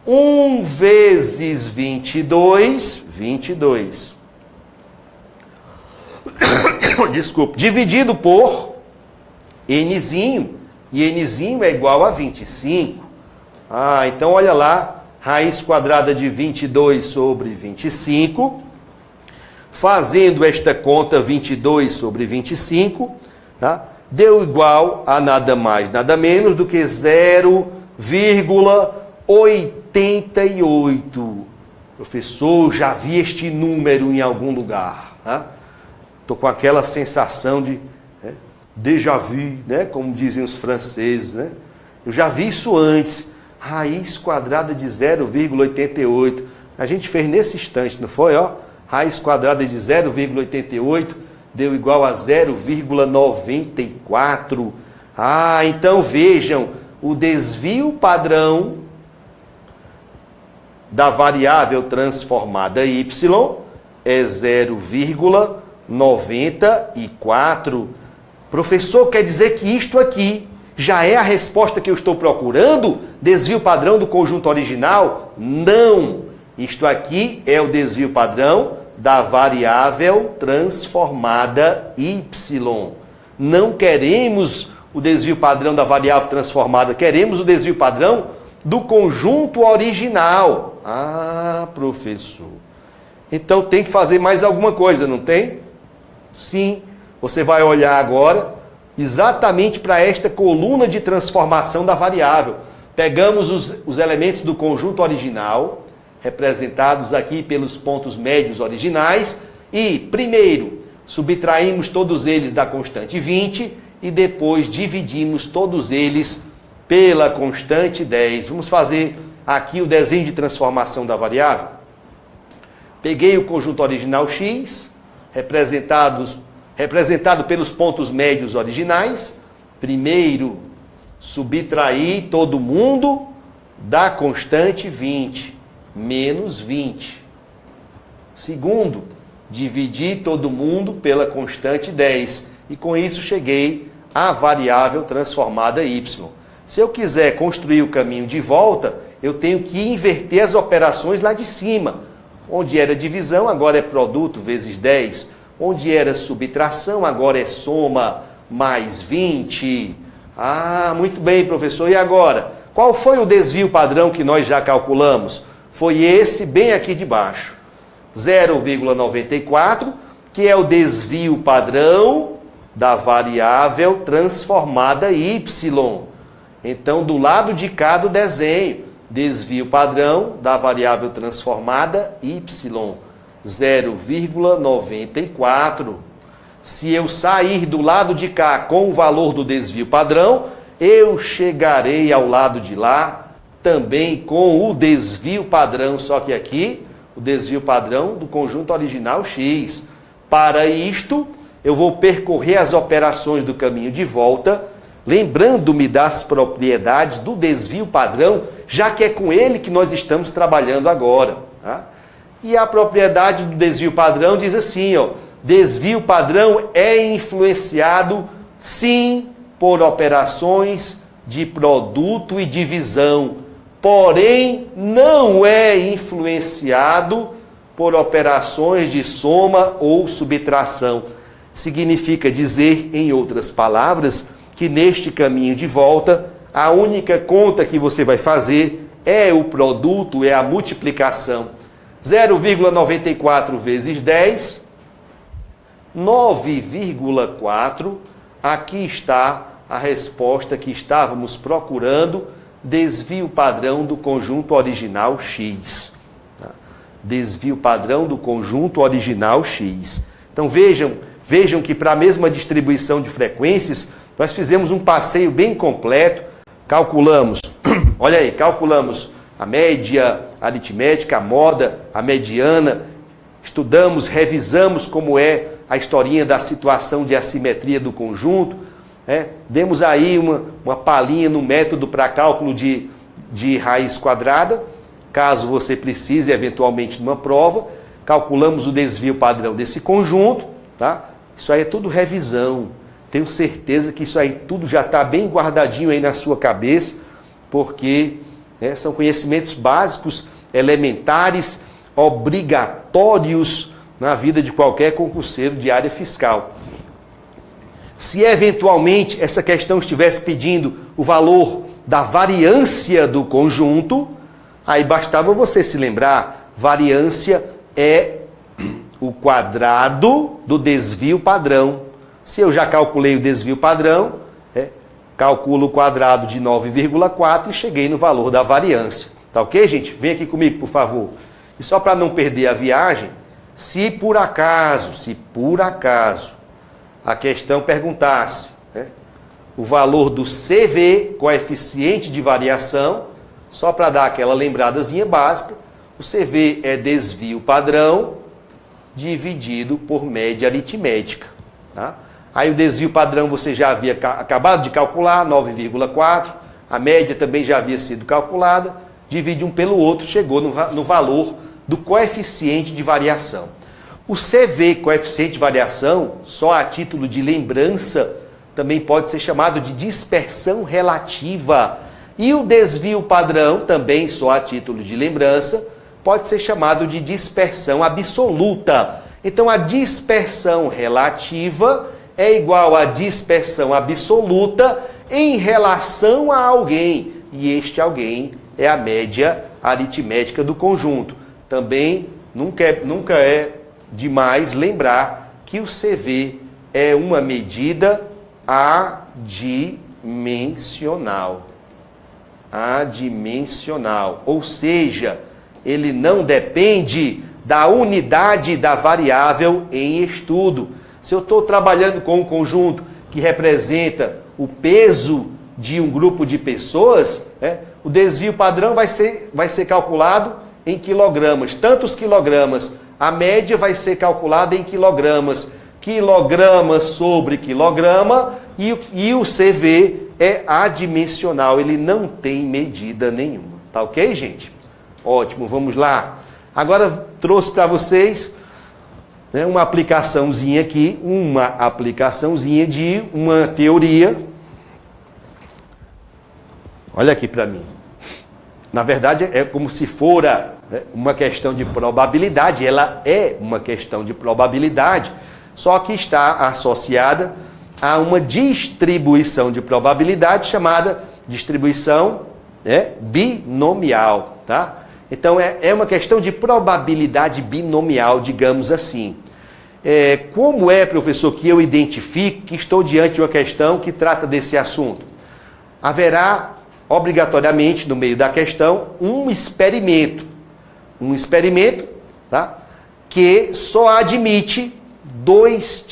1 vezes 22, 22. Desculpe, dividido por Nzinho, e Nzinho é igual a 25. Ah, então olha lá, raiz quadrada de 22 sobre 25, fazendo esta conta 22 sobre 25, tá? Deu igual a nada mais, nada menos do que 0,88. Professor, já vi este número em algum lugar, tá? Estou com aquela sensação de déjà vu, né? Como dizem os franceses, né? Eu já vi isso antes. Raiz quadrada de 0,88. A gente fez nesse instante, não foi? Ó? Raiz quadrada de 0,88 deu igual a 0,94. Ah, então vejam, o desvio padrão da variável transformada y é 0,94. Professor, quer dizer que isto aqui já é a resposta que eu estou procurando? Desvio padrão do conjunto original? Não! Isto aqui é o desvio padrão da variável transformada y. Não queremos o desvio padrão da variável transformada, queremos o desvio padrão do conjunto original. Ah, professor. Então tem que fazer mais alguma coisa, não tem? Sim. Você vai olhar agora exatamente para esta coluna de transformação da variável. Pegamos os elementos do conjunto original, representados aqui pelos pontos médios originais, e, primeiro, subtraímos todos eles da constante 20 e depois dividimos todos eles pela constante 10. Vamos fazer aqui o desenho de transformação da variável. Peguei o conjunto original X, representado pelos pontos médios originais. Primeiro, subtrair todo mundo da constante 20, menos 20. Segundo, dividir todo mundo pela constante 10. E com isso cheguei à variável transformada y. Se eu quiser construir o caminho de volta, eu tenho que inverter as operações lá de cima. Onde era divisão, agora é produto vezes 10. Onde era subtração, agora é soma mais 20. Ah, muito bem, professor. E agora? Qual foi o desvio padrão que nós já calculamos? Foi esse bem aqui de baixo. 0,94, que é o desvio padrão da variável transformada y. Então, do lado de cá do desenho, desvio padrão da variável transformada y, 0,94. Se eu sair do lado de cá com o valor do desvio padrão, eu chegarei ao lado de lá também com o desvio padrão, só que aqui o desvio padrão do conjunto original X. Para isto, eu vou percorrer as operações do caminho de volta, lembrando-me das propriedades do desvio padrão, já que é com ele que nós estamos trabalhando agora. Tá? E a propriedade do desvio padrão diz assim, ó, desvio padrão é influenciado, sim, por operações de produto e divisão, porém não é influenciado por operações de soma ou subtração. Significa dizer, em outras palavras, que neste caminho de volta, a única conta que você vai fazer é o produto, é a multiplicação. 0,94 vezes 10, 9,4. Aqui está a resposta que estávamos procurando, desvio padrão do conjunto original X. Tá? Desvio padrão do conjunto original X. Então vejam que para a mesma distribuição de frequências, nós fizemos um passeio bem completo, calculamos, olha aí, calculamos a média aritmética, a moda, a mediana, estudamos, revisamos como é a historinha da situação de assimetria do conjunto, demos aí uma palhinha no método para cálculo de raiz quadrada, caso você precise eventualmente numa prova, calculamos o desvio padrão desse conjunto, tá? Isso aí é tudo revisão. Tenho certeza que isso aí tudo já está bem guardadinho aí na sua cabeça, porque são conhecimentos básicos, elementares, obrigatórios na vida de qualquer concurseiro de área fiscal. Se eventualmente essa questão estivesse pedindo o valor da variância do conjunto, aí bastava você se lembrar, variância é o quadrado do desvio padrão. Se eu já calculei o desvio padrão, calculo o quadrado de 9,4 e cheguei no valor da variância. Tá ok, gente? Vem aqui comigo, por favor. E só para não perder a viagem, se por acaso a questão perguntasse o valor do CV, coeficiente de variação, só para dar aquela lembradazinha básica, o CV é desvio padrão dividido por média aritmética. Tá? Aí o desvio padrão você já havia acabado de calcular, 9,4, a média também já havia sido calculada, divide um pelo outro, chegou no valor do coeficiente de variação. O CV, coeficiente de variação, só a título de lembrança, também pode ser chamado de dispersão relativa. E o desvio padrão, também só a título de lembrança, pode ser chamado de dispersão absoluta. Então a dispersão relativa é igual à dispersão absoluta em relação a alguém. E este alguém é a média aritmética do conjunto. Também nunca é demais lembrar que o CV é uma medida adimensional. Adimensional. Ou seja, ele não depende da unidade da variável em estudo. Se eu estou trabalhando com um conjunto que representa o peso de um grupo de pessoas, o desvio padrão vai ser calculado em quilogramas. Tantos quilogramas a média vai ser calculada em quilogramas. Quilograma sobre quilograma e o CV é adimensional, ele não tem medida nenhuma. Tá ok, gente? Ótimo, vamos lá. Agora trouxe para vocês, né, uma aplicaçãozinha aqui, de uma teoria. Olha aqui para mim. Na verdade, é como se fora, né, uma questão de probabilidade, ela é uma questão de probabilidade, só que está associada a uma distribuição de probabilidade chamada distribuição, né, binomial, tá? Então, é uma questão de probabilidade binomial, digamos assim. Como é, professor, que eu identifico que estou diante de uma questão que trata desse assunto? Haverá, obrigatoriamente, no meio da questão, um experimento. Um experimento, tá, que só admite dois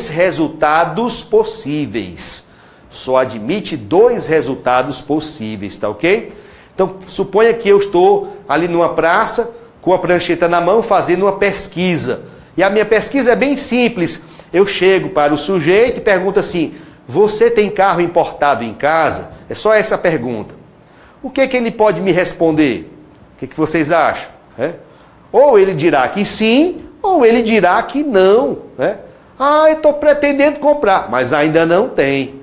resultados possíveis. Só admite dois resultados possíveis, tá ok? Então, suponha que eu estou ali numa praça, com a prancheta na mão, fazendo uma pesquisa. E a minha pesquisa é bem simples. Eu chego para o sujeito e pergunto assim: você tem carro importado em casa? É só essa pergunta. O que ele pode me responder? O que vocês acham? Ou ele dirá que sim, ou ele dirá que não. Eu estou pretendendo comprar, mas ainda não tem.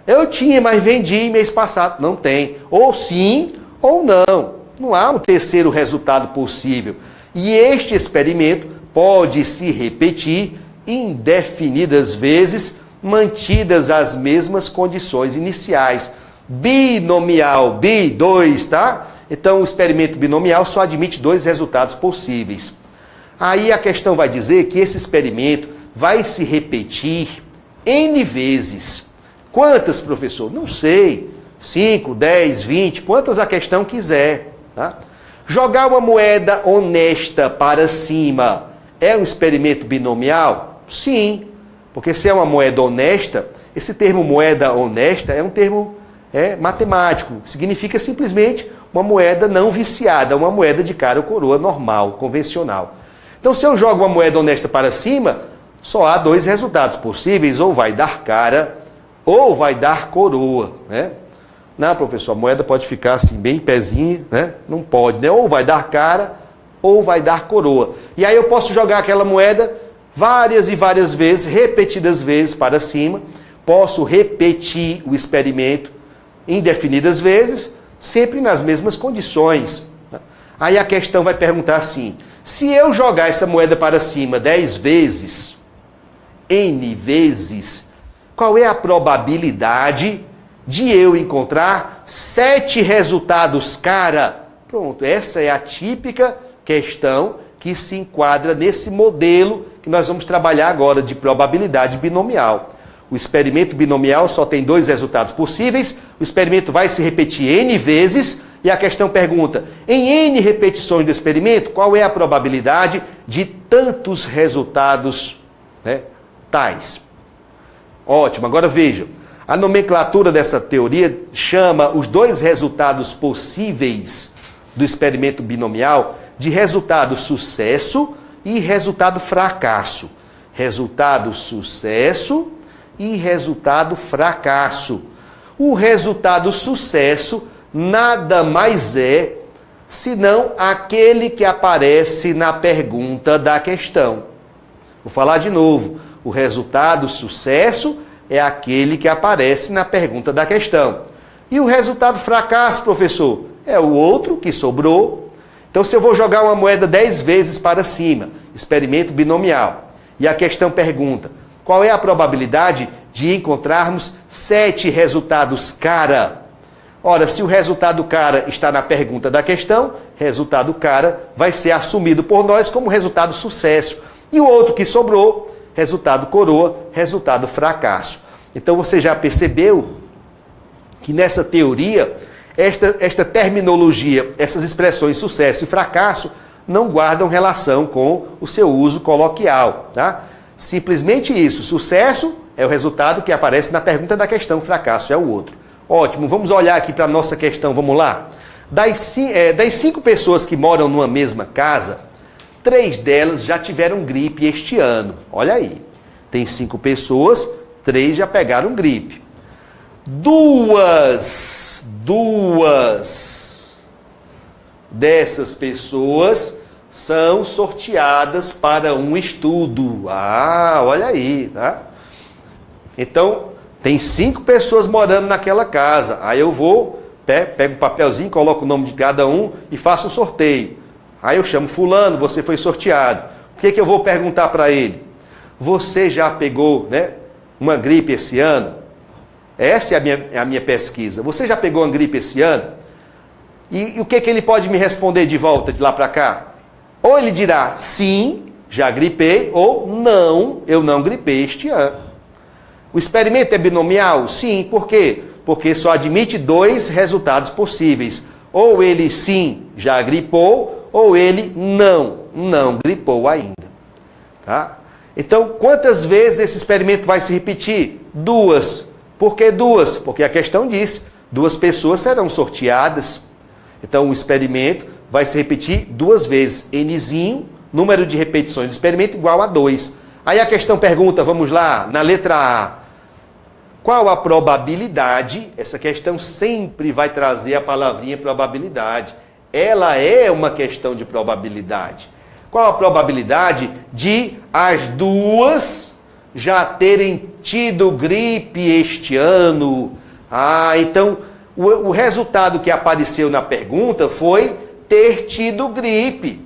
Eu tinha, mas vendi mês passado. Não tem. Ou sim, ou não. Não há um terceiro resultado possível. E este experimento pode se repetir indefinidas vezes, mantidas as mesmas condições iniciais. Binomial, B2, tá? Então, o experimento binomial só admite dois resultados possíveis. Aí a questão vai dizer que esse experimento vai se repetir N vezes. Quantas, professor? Não sei. 5, 10, 20, quantas a questão quiser. Tá? Jogar uma moeda honesta para cima é um experimento binomial? Sim. Porque se é uma moeda honesta, esse termo moeda honesta é um termo matemático. Significa simplesmente uma moeda não viciada, uma moeda de cara ou coroa normal, convencional. Então, se eu jogo uma moeda honesta para cima, só há dois resultados possíveis: ou vai dar cara, ou vai dar coroa. Não, professor, a moeda pode ficar assim, bem pezinha, Não pode, né? Ou vai dar cara, ou vai dar coroa. E aí eu posso jogar aquela moeda várias e várias vezes, repetidas vezes para cima. Posso repetir o experimento indefinidas vezes, sempre nas mesmas condições. Aí a questão vai perguntar assim: se eu jogar essa moeda para cima 10 vezes, N vezes, qual é a probabilidade de eu encontrar 7 resultados cara? Pronto, essa é a típica questão que se enquadra nesse modelo que nós vamos trabalhar agora de probabilidade binomial. O experimento binomial só tem dois resultados possíveis, o experimento vai se repetir N vezes, e a questão pergunta: em N repetições do experimento, qual é a probabilidade de tantos resultados, tais? Ótimo, agora veja, a nomenclatura dessa teoria chama os dois resultados possíveis do experimento binomial de resultado sucesso e resultado fracasso. Resultado sucesso e resultado fracasso. O resultado sucesso nada mais é senão aquele que aparece na pergunta da questão. Vou falar de novo. O resultado sucesso é aquele que aparece na pergunta da questão. E o resultado fracasso, professor, é o outro que sobrou. Então, se eu vou jogar uma moeda 10 vezes para cima, experimento binomial, e a questão pergunta: qual é a probabilidade de encontrarmos 7 resultados cara? Ora, se o resultado cara está na pergunta da questão, resultado cara vai ser assumido por nós como resultado sucesso. E o outro que sobrou, resultado coroa, resultado fracasso. Então você já percebeu que nessa teoria, esta terminologia, essas expressões sucesso e fracasso, não guardam relação com o seu uso coloquial, tá? Simplesmente isso. Sucesso é o resultado que aparece na pergunta da questão, fracasso é o outro. Ótimo, vamos olhar aqui para a nossa questão, vamos lá. Das 5 pessoas que moram numa mesma casa, 3 delas já tiveram gripe este ano. Olha aí, tem 5 pessoas, 3 já pegaram gripe. Duas dessas pessoas são sorteadas para um estudo. Ah, olha aí, tá? Então, tem 5 pessoas morando naquela casa. Aí eu vou, pego um papelzinho, coloco o nome de cada um e faço um sorteio. Aí eu chamo fulano, você foi sorteado. O que eu vou perguntar para ele? Você já pegou, uma gripe esse ano? Essa é a minha pesquisa. Você já pegou uma gripe esse ano? E o que ele pode me responder de volta, de lá para cá? Ou ele dirá, sim, já gripei, ou não, eu não gripei este ano. O experimento é binomial? Sim, por quê? Porque só admite 2 resultados possíveis. Ou ele sim, já gripou, ou ele não gripou ainda. Tá? Então, quantas vezes esse experimento vai se repetir? 2. Por que 2? Porque a questão diz, 2 pessoas serão sorteadas. Então, o experimento vai se repetir 2 vezes. Nzinho, número de repetições do experimento, igual a 2. Aí a questão pergunta, vamos lá, na letra A. Qual a probabilidade? Essa questão sempre vai trazer a palavrinha probabilidade. Ela é uma questão de probabilidade. Qual a probabilidade de as 2 já terem tido gripe este ano? Ah, então o resultado que apareceu na pergunta foi ter tido gripe.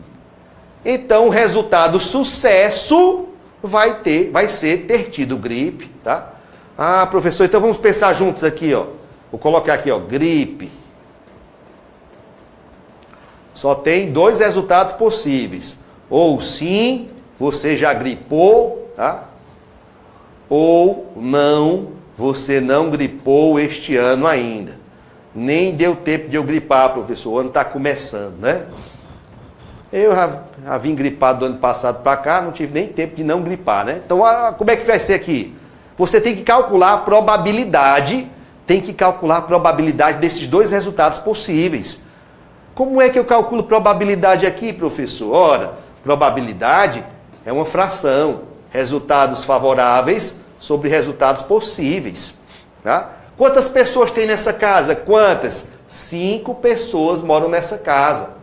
Então o resultado sucesso vai ser ter tido gripe, tá? Ah, professor, então vamos pensar juntos aqui, ó. Vou colocar aqui, ó, gripe. Só tem 2 resultados possíveis. Ou sim, você já gripou, tá? Ou não, você não gripou este ano ainda. Nem deu tempo de eu gripar, professor. O ano está começando, né? Eu já vim gripado do ano passado para cá, não tive nem tempo de não gripar, né? Então, como é que vai ser aqui? Você tem que calcular a probabilidade, desses 2 resultados possíveis. Como é que eu calculo probabilidade aqui, professor? Ora, probabilidade é uma fração. Resultados favoráveis sobre resultados possíveis. Tá? Quantas pessoas tem nessa casa? Quantas? 5 pessoas moram nessa casa.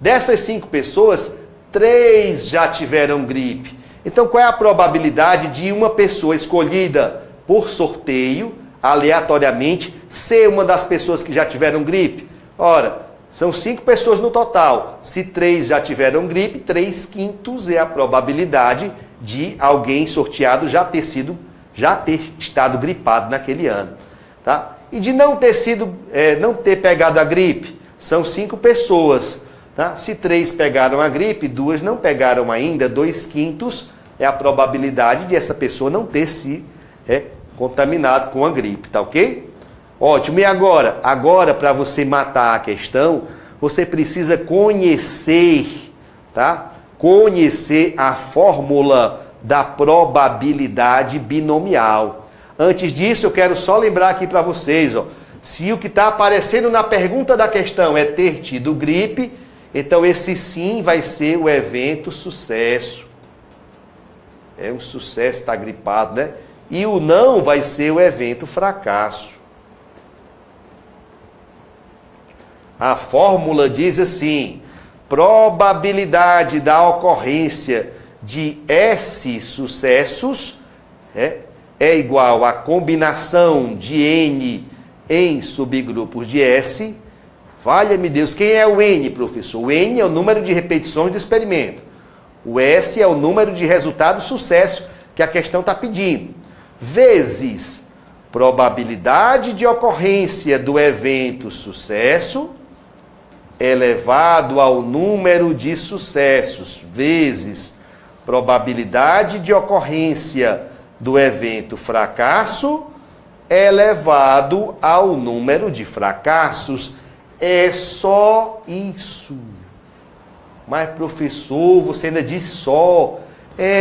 Dessas 5 pessoas, 3 já tiveram gripe. Então, qual é a probabilidade de uma pessoa escolhida por sorteio, aleatoriamente, ser uma das pessoas que já tiveram gripe? Ora, são 5 pessoas no total. Se 3 já tiveram gripe, 3/5 é a probabilidade de alguém sorteado já ter estado gripado naquele ano. Tá? E de não ter pegado a gripe, são 5 pessoas. Tá? Se 3 pegaram a gripe, 2 não pegaram ainda, 2/5 é a probabilidade de essa pessoa não ter se contaminado com a gripe, tá ok? Ótimo, e agora? Agora, para você matar a questão, você precisa conhecer, tá? Conhecer a fórmula da probabilidade binomial. Antes disso, eu quero só lembrar aqui para vocês, ó, se o que está aparecendo na pergunta da questão é ter tido gripe, então esse sim vai ser o evento sucesso. É um sucesso estar gripado, né? E o não vai ser o evento fracasso. A fórmula diz assim: probabilidade da ocorrência de S sucessos é igual à combinação de N em subgrupos de S. Valha-me Deus, quem é o N, professor? O N é o número de repetições do experimento. O S é o número de resultados sucesso que a questão está pedindo. Vezes probabilidade de ocorrência do evento sucesso elevado ao número de sucessos, vezes probabilidade de ocorrência do evento fracasso elevado ao número de fracassos. É só isso. Mas, professor, você ainda diz só.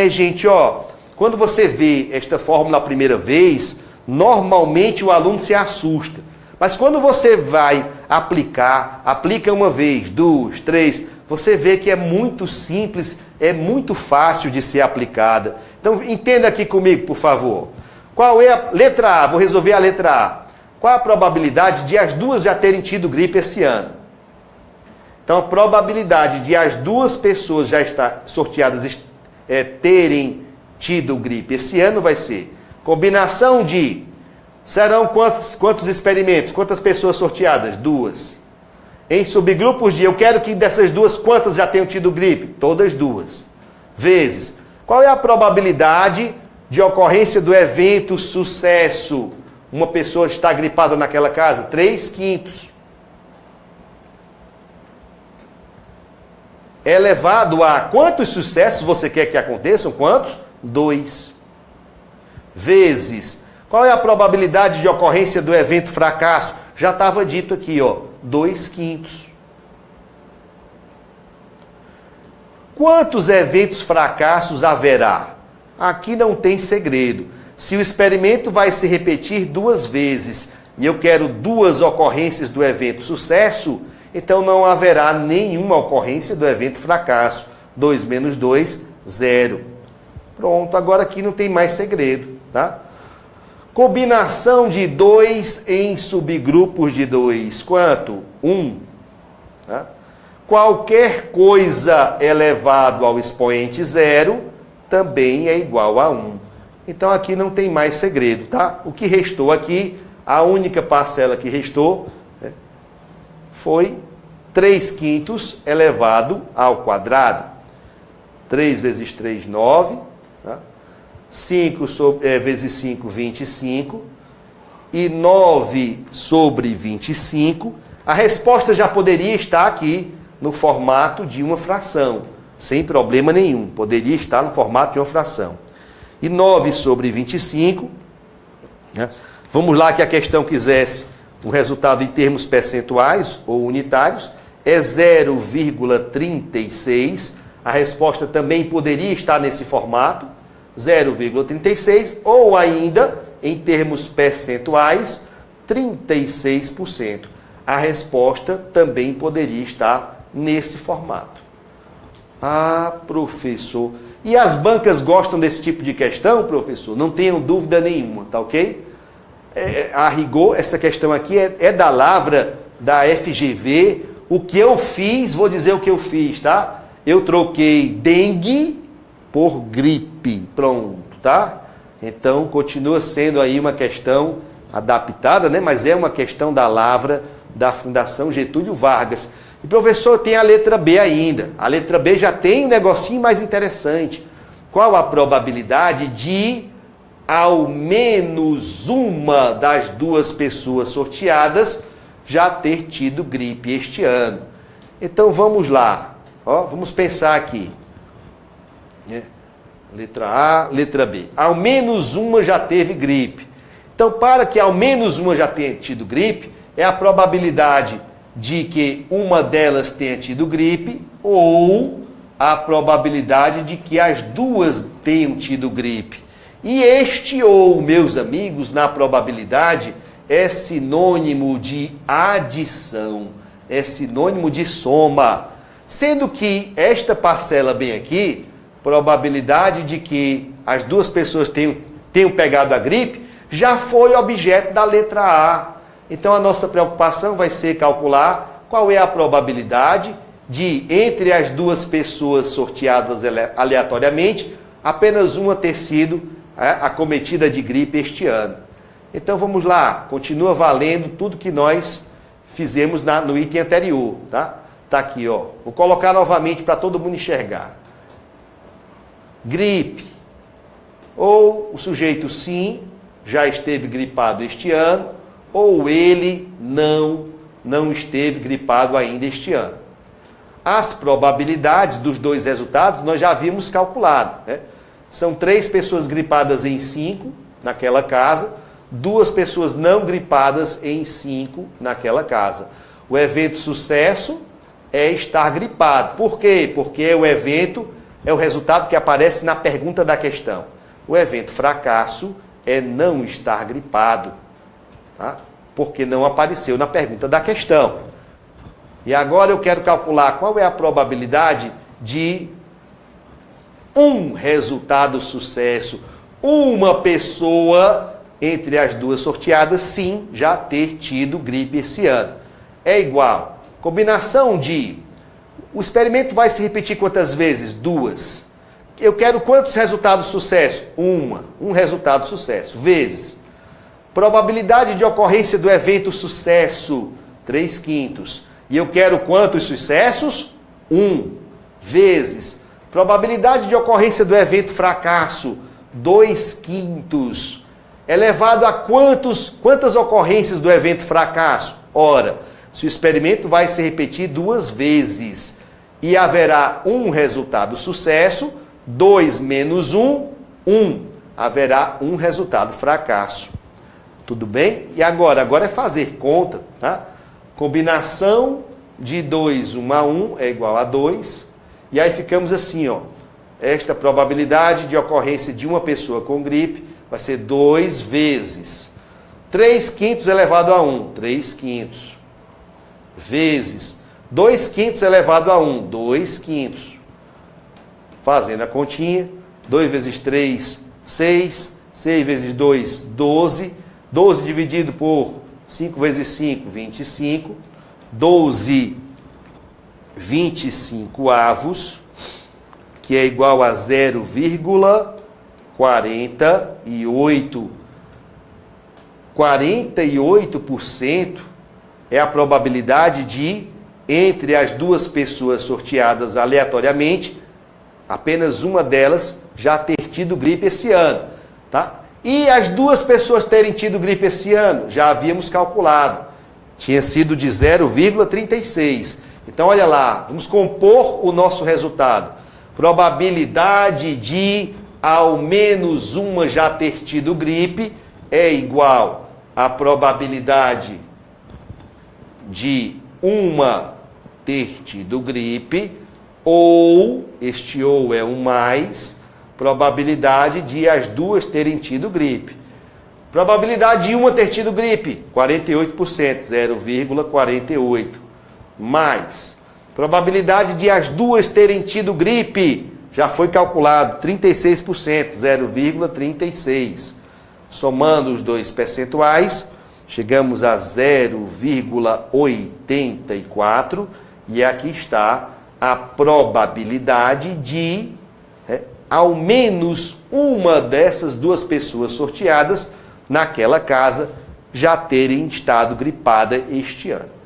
Gente, ó, quando você vê esta fórmula a primeira vez, normalmente o aluno se assusta. Mas quando você vai aplica uma vez, 2, 3, você vê que é muito simples, é muito fácil de ser aplicada. Então, entenda aqui comigo, por favor. Qual é a letra A? Vou resolver a letra A. Qual a probabilidade de as duas já terem tido gripe esse ano? Então, a probabilidade de as duas pessoas já estar sorteadas terem tido gripe esse ano vai ser combinação de... Serão quantos experimentos? Quantas pessoas sorteadas? 2. Em subgrupos de... Eu quero que dessas duas, quantas já tenham tido gripe? Todas 2. Vezes. Qual é a probabilidade de ocorrência do evento sucesso? Uma pessoa está gripada naquela casa? 3/5. Elevado a quantos sucessos você quer que aconteçam? Quantos? 2. Vezes. Qual é a probabilidade de ocorrência do evento fracasso? Já estava dito aqui, ó, 2/5. Quantos eventos fracassos haverá? Aqui não tem segredo. Se o experimento vai se repetir 2 vezes e eu quero 2 ocorrências do evento sucesso, então não haverá nenhuma ocorrência do evento fracasso. 2 menos 2, 0. Pronto, agora aqui não tem mais segredo, tá? Combinação de 2 em subgrupos de 2. Quanto? 1. Tá? Qualquer coisa elevado ao expoente 0 também é igual a 1. Então aqui não tem mais segredo, tá? O que restou aqui, a única parcela que restou, foi 3/5 elevado ao quadrado. 3 vezes 3, 9. Tá? 5 vezes 5, 25. E 9 sobre 25. A resposta já poderia estar aqui no formato de uma fração. Sem problema nenhum. Poderia estar no formato de uma fração. E 9 sobre 25. Né? Vamos lá que a questão quisesse o resultado em termos percentuais ou unitários. É 0,36. A resposta também poderia estar nesse formato. 0,36. Ou ainda, em termos percentuais, 36%. A resposta também poderia estar nesse formato. Ah, professor. E as bancas gostam desse tipo de questão, professor? Não tenham dúvida nenhuma, tá ok? A rigor, essa questão aqui é da lavra da FGV. O que eu fiz, vou dizer o que eu fiz, tá? Eu troquei dengue por gripe. Pronto, tá? Então, continua sendo aí uma questão adaptada, né? Mas é uma questão da lavra da Fundação Getúlio Vargas. E, professor, tem a letra B ainda. A letra B já tem um negocinho mais interessante. Qual a probabilidade de ao menos uma das duas pessoas sorteadas já ter tido gripe este ano? Então, vamos lá. Ó, vamos pensar aqui. Letra A, letra B. Ao menos uma já teve gripe. Então, para que ao menos uma já tenha tido gripe, é a probabilidade de que uma delas tenha tido gripe ou a probabilidade de que as duas tenham tido gripe. E este ou, meus amigos, na probabilidade é sinônimo de adição, é sinônimo de soma. Sendo que esta parcela bem aqui, probabilidade de que as duas pessoas tenham pegado a gripe, já foi objeto da letra A. Então a nossa preocupação vai ser calcular qual é a probabilidade de, entre as duas pessoas sorteadas aleatoriamente, apenas uma ter sido acometida de gripe este ano. Então vamos lá, continua valendo tudo que nós fizemos no item anterior, tá? Tá aqui, ó. Vou colocar novamente para todo mundo enxergar. Gripe. Ou o sujeito sim, já esteve gripado este ano, ou ele não esteve gripado ainda este ano. As probabilidades dos dois resultados nós já havíamos calculado, né? São 3 pessoas gripadas em 5 naquela casa, 2 pessoas não gripadas em 5 naquela casa. O evento sucesso é estar gripado. Por quê? Porque o evento é o resultado que aparece na pergunta da questão. O evento fracasso é não estar gripado, tá? Porque não apareceu na pergunta da questão. E agora eu quero calcular qual é a probabilidade de um resultado sucesso, uma pessoa entre as duas sorteadas, sim, já ter tido gripe esse ano. É igual. Combinação de... O experimento vai se repetir quantas vezes? 2. Eu quero quantos resultados sucesso? Um resultado sucesso. Vezes. Probabilidade de ocorrência do evento sucesso, 3/5. E eu quero quantos sucessos? 1. Vezes. Probabilidade de ocorrência do evento fracasso, 2/5. Elevado a quantas ocorrências do evento fracasso? Ora, se o experimento vai se repetir 2 vezes e haverá um resultado sucesso, 2 menos 1, 1. Haverá um resultado fracasso. Tudo bem? E agora? Agora é fazer conta, tá? Combinação de 2, 1 a 1 é igual a 2. E aí ficamos assim, ó. Esta probabilidade de ocorrência de uma pessoa com gripe vai ser 2 vezes 3/5 elevado a 1, 3/5. Vezes 2/5 elevado a 1, 2/5. Fazendo a continha, 2 vezes 3, 6. 6 vezes 2, 12. 12 dividido por 5 vezes 5, 25. 12 25 avos, que é igual a 0,48. 48% é a probabilidade de, entre as duas pessoas sorteadas aleatoriamente, apenas uma delas já ter tido gripe esse ano, tá? E as duas pessoas terem tido gripe esse ano, já havíamos calculado, tinha sido de 0,36. Então, olha lá, vamos compor o nosso resultado. Probabilidade de ao menos uma já ter tido gripe é igual a probabilidade de uma ter tido gripe, ou, este ou é um mais, probabilidade de as duas terem tido gripe. Probabilidade de uma ter tido gripe, 48%, 0,48. Mais probabilidade de as duas terem tido gripe, já foi calculado, 36%, 0,36. Somando os dois percentuais, chegamos a 0,84 e aqui está a probabilidade de ao menos uma dessas duas pessoas sorteadas naquela casa já terem estado gripada este ano.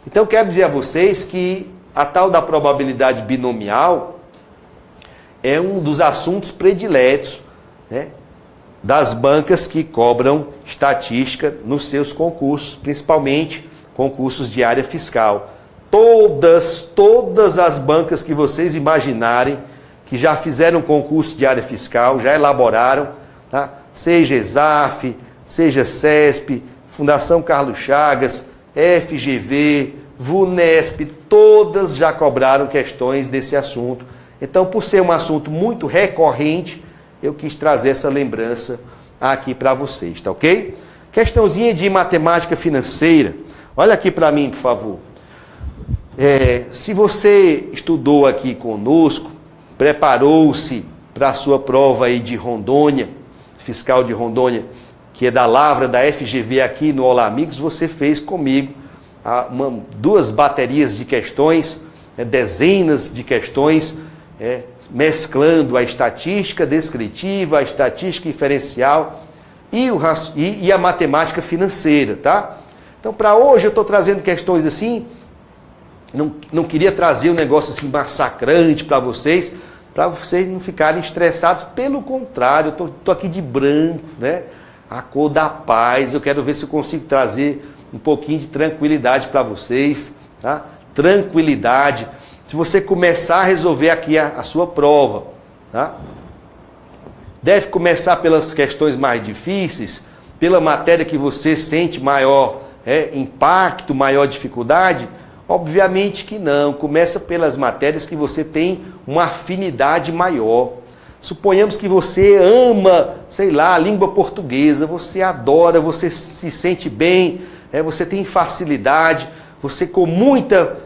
Então, quero dizer a vocês que a tal da probabilidade binomial é um dos assuntos prediletos, né, das bancas que cobram estatística nos seus concursos, principalmente concursos de área fiscal. Todas as bancas que vocês imaginarem, que já fizeram concurso de área fiscal, já elaboraram, tá? Seja ESAF, seja CESP, Fundação Carlos Chagas, FGV, VUNESP, todas já cobraram questões desse assunto. Então, por ser um assunto muito recorrente, eu quis trazer essa lembrança aqui para vocês, tá ok? Questãozinha de matemática financeira. Olha aqui para mim, por favor. Se você estudou aqui conosco, preparou-se para a sua prova aí de Rondônia, fiscal de Rondônia, que é da Lavra, da FGV aqui no Olá Amigos, você fez comigo 2 baterias de questões, dezenas de questões, mesclando a estatística descritiva, a estatística inferencial e a matemática financeira, tá? Então, para hoje eu estou trazendo questões assim, não queria trazer um negócio assim massacrante para vocês não ficarem estressados, pelo contrário, eu estou aqui de branco, né? A cor da paz, eu quero ver se eu consigo trazer um pouquinho de tranquilidade para vocês, tá? Tranquilidade. Se você começar a resolver aqui a sua prova, tá? Deve começar pelas questões mais difíceis, pela matéria que você sente maior impacto, maior dificuldade. Obviamente que não, começa pelas matérias que você tem uma afinidade maior. Suponhamos que você ama, sei lá, a língua portuguesa, você adora, você se sente bem, você tem facilidade, você com muita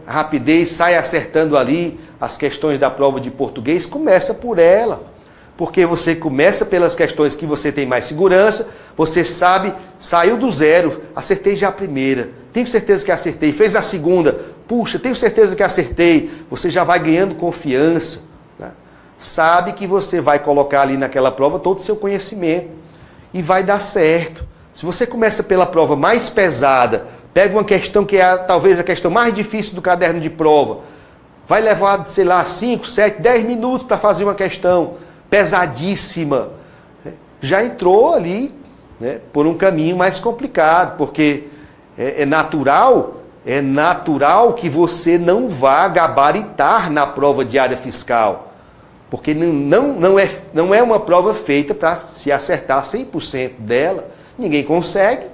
rapidez sai acertando ali as questões da prova de português, começa por ela. Porque você começa pelas questões que você tem mais segurança, você sabe, saiu do zero, acertei já a primeira, tenho certeza que acertei, fez a segunda, puxa, tenho certeza que acertei, você já vai ganhando confiança, né? Sabe que você vai colocar ali naquela prova todo o seu conhecimento e vai dar certo. Se você começa pela prova mais pesada, pega uma questão que é talvez a questão mais difícil do caderno de prova, vai levar, sei lá, 5, 7, 10 minutos para fazer uma questão pesadíssima, já entrou ali, né, por um caminho mais complicado, porque é natural que você não vá gabaritar na prova de área fiscal, porque não é uma prova feita para se acertar 100% dela, ninguém consegue.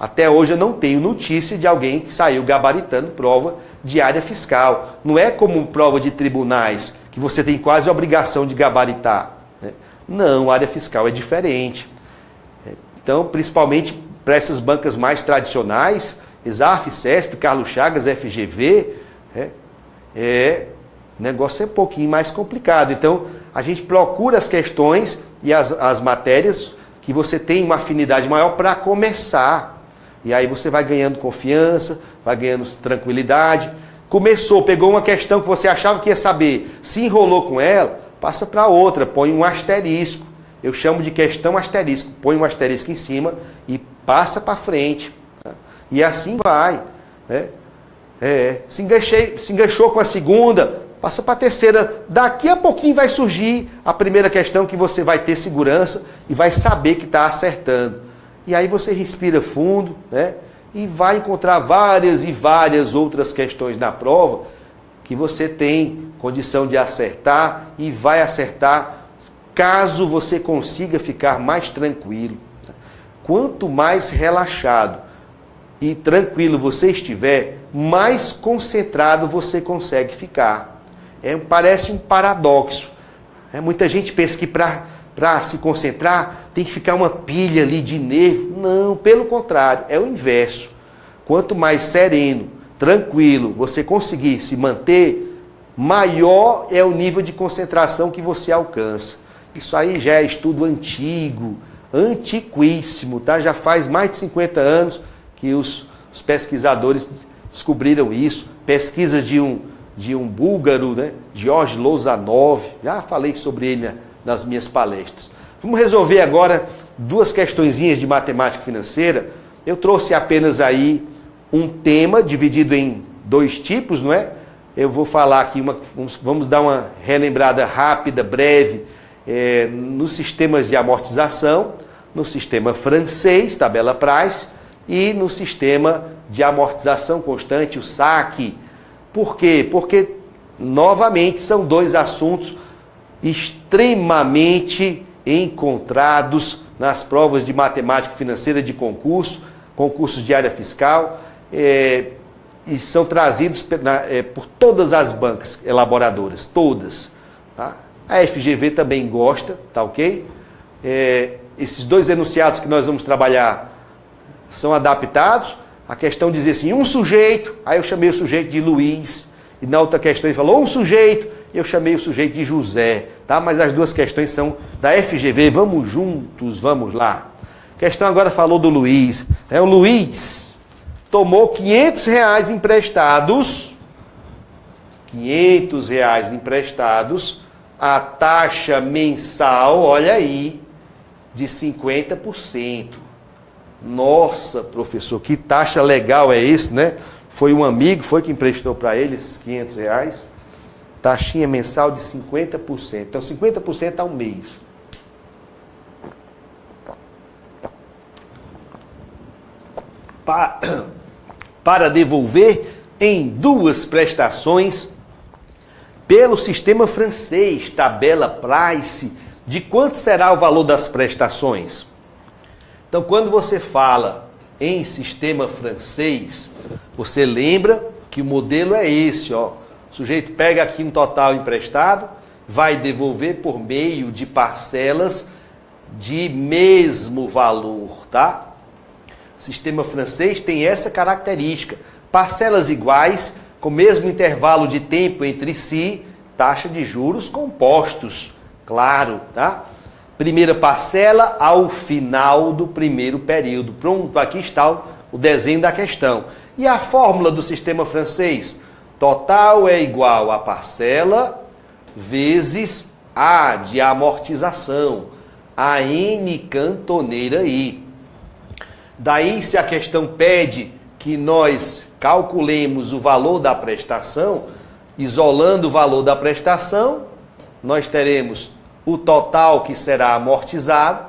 Até hoje eu não tenho notícia de alguém que saiu gabaritando prova de área fiscal. Não é como prova de tribunais, que você tem quase a obrigação de gabaritar, né? Não, a área fiscal é diferente. Então, principalmente para essas bancas mais tradicionais, ESAF, CESP, Carlos Chagas, FGV, o negócio é um pouquinho mais complicado. Então, a gente procura as questões e as matérias que você tem uma afinidade maior para começar. E aí você vai ganhando confiança, vai ganhando tranquilidade. Começou, pegou uma questão que você achava que ia saber, se enrolou com ela, passa para outra, põe um asterisco. Eu chamo de questão asterisco. Põe um asterisco em cima e passa para frente. Tá? E assim vai. Né? Se enganchou com a segunda, passa para a terceira. Daqui a pouquinho vai surgir a primeira questão que você vai ter segurança e vai saber que está acertando. E aí você respira fundo, né? E vai encontrar várias e várias outras questões na prova que você tem condição de acertar e vai acertar caso você consiga ficar mais tranquilo. Quanto mais relaxado e tranquilo você estiver, mais concentrado você consegue ficar. Parece um paradoxo. Muita gente pensa que para se concentrar, tem que ficar uma pilha ali de nervo. Não, pelo contrário, é o inverso. Quanto mais sereno, tranquilo, você conseguir se manter, maior é o nível de concentração que você alcança. Isso aí já é estudo antigo, antiquíssimo, tá? Já faz mais de 50 anos que os pesquisadores descobriram isso. Pesquisas de um búlgaro, né? George Lozanov, já falei sobre ele nas minhas palestras. Vamos resolver agora duas questõezinhas de matemática financeira. Eu trouxe apenas aí um tema dividido em dois tipos, não é? Eu vou falar aqui, vamos dar uma relembrada rápida, breve, nos sistemas de amortização, no sistema francês, tabela Price, e no sistema de amortização constante, o SAC. Por quê? Porque, novamente, são dois assuntos extremamente encontrados nas provas de matemática financeira de concursos de área fiscal, e são trazidos por todas as bancas elaboradoras, todas. Tá? A FGV também gosta, tá ok? Esses dois enunciados que nós vamos trabalhar são adaptados. A questão dizia assim, um sujeito, aí eu chamei o sujeito de Luiz, e na outra questão ele falou um sujeito, eu chamei o sujeito de José, tá? Mas as duas questões são da FGV, vamos juntos, vamos lá. A questão agora falou do Luiz. O Luiz tomou R$500 emprestados, R$500 emprestados, a taxa mensal, olha aí, de 50%. Nossa, professor, que taxa legal é esse, né? Foi um amigo, foi que emprestou para ele esses R$500. Taxinha mensal de 50%. Então, 50% ao mês. Para devolver em duas prestações pelo sistema francês, tabela Price, de quanto será o valor das prestações? Então, quando você fala em sistema francês, você lembra que o modelo é esse, ó. O sujeito pega aqui um total emprestado, vai devolver por meio de parcelas de mesmo valor, tá? O sistema francês tem essa característica. Parcelas iguais, com o mesmo intervalo de tempo entre si, taxa de juros compostos, claro, tá? Primeira parcela ao final do primeiro período. Pronto, aqui está o desenho da questão. E a fórmula do sistema francês? Total é igual a parcela vezes A de amortização, a N cantoneira I. Daí, se a questão pede que nós calculemos o valor da prestação, isolando o valor da prestação, nós teremos o total que será amortizado,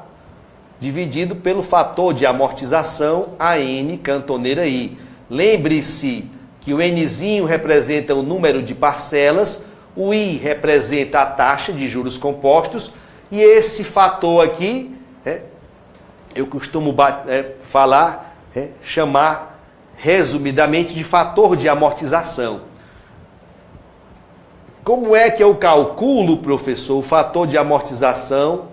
dividido pelo fator de amortização, a N cantoneira I. Lembre-se que o Nzinho representa o número de parcelas, o I representa a taxa de juros compostos, e esse fator aqui, eu costumo chamar resumidamente de fator de amortização. Como é que eu calculo, professor, o fator de amortização,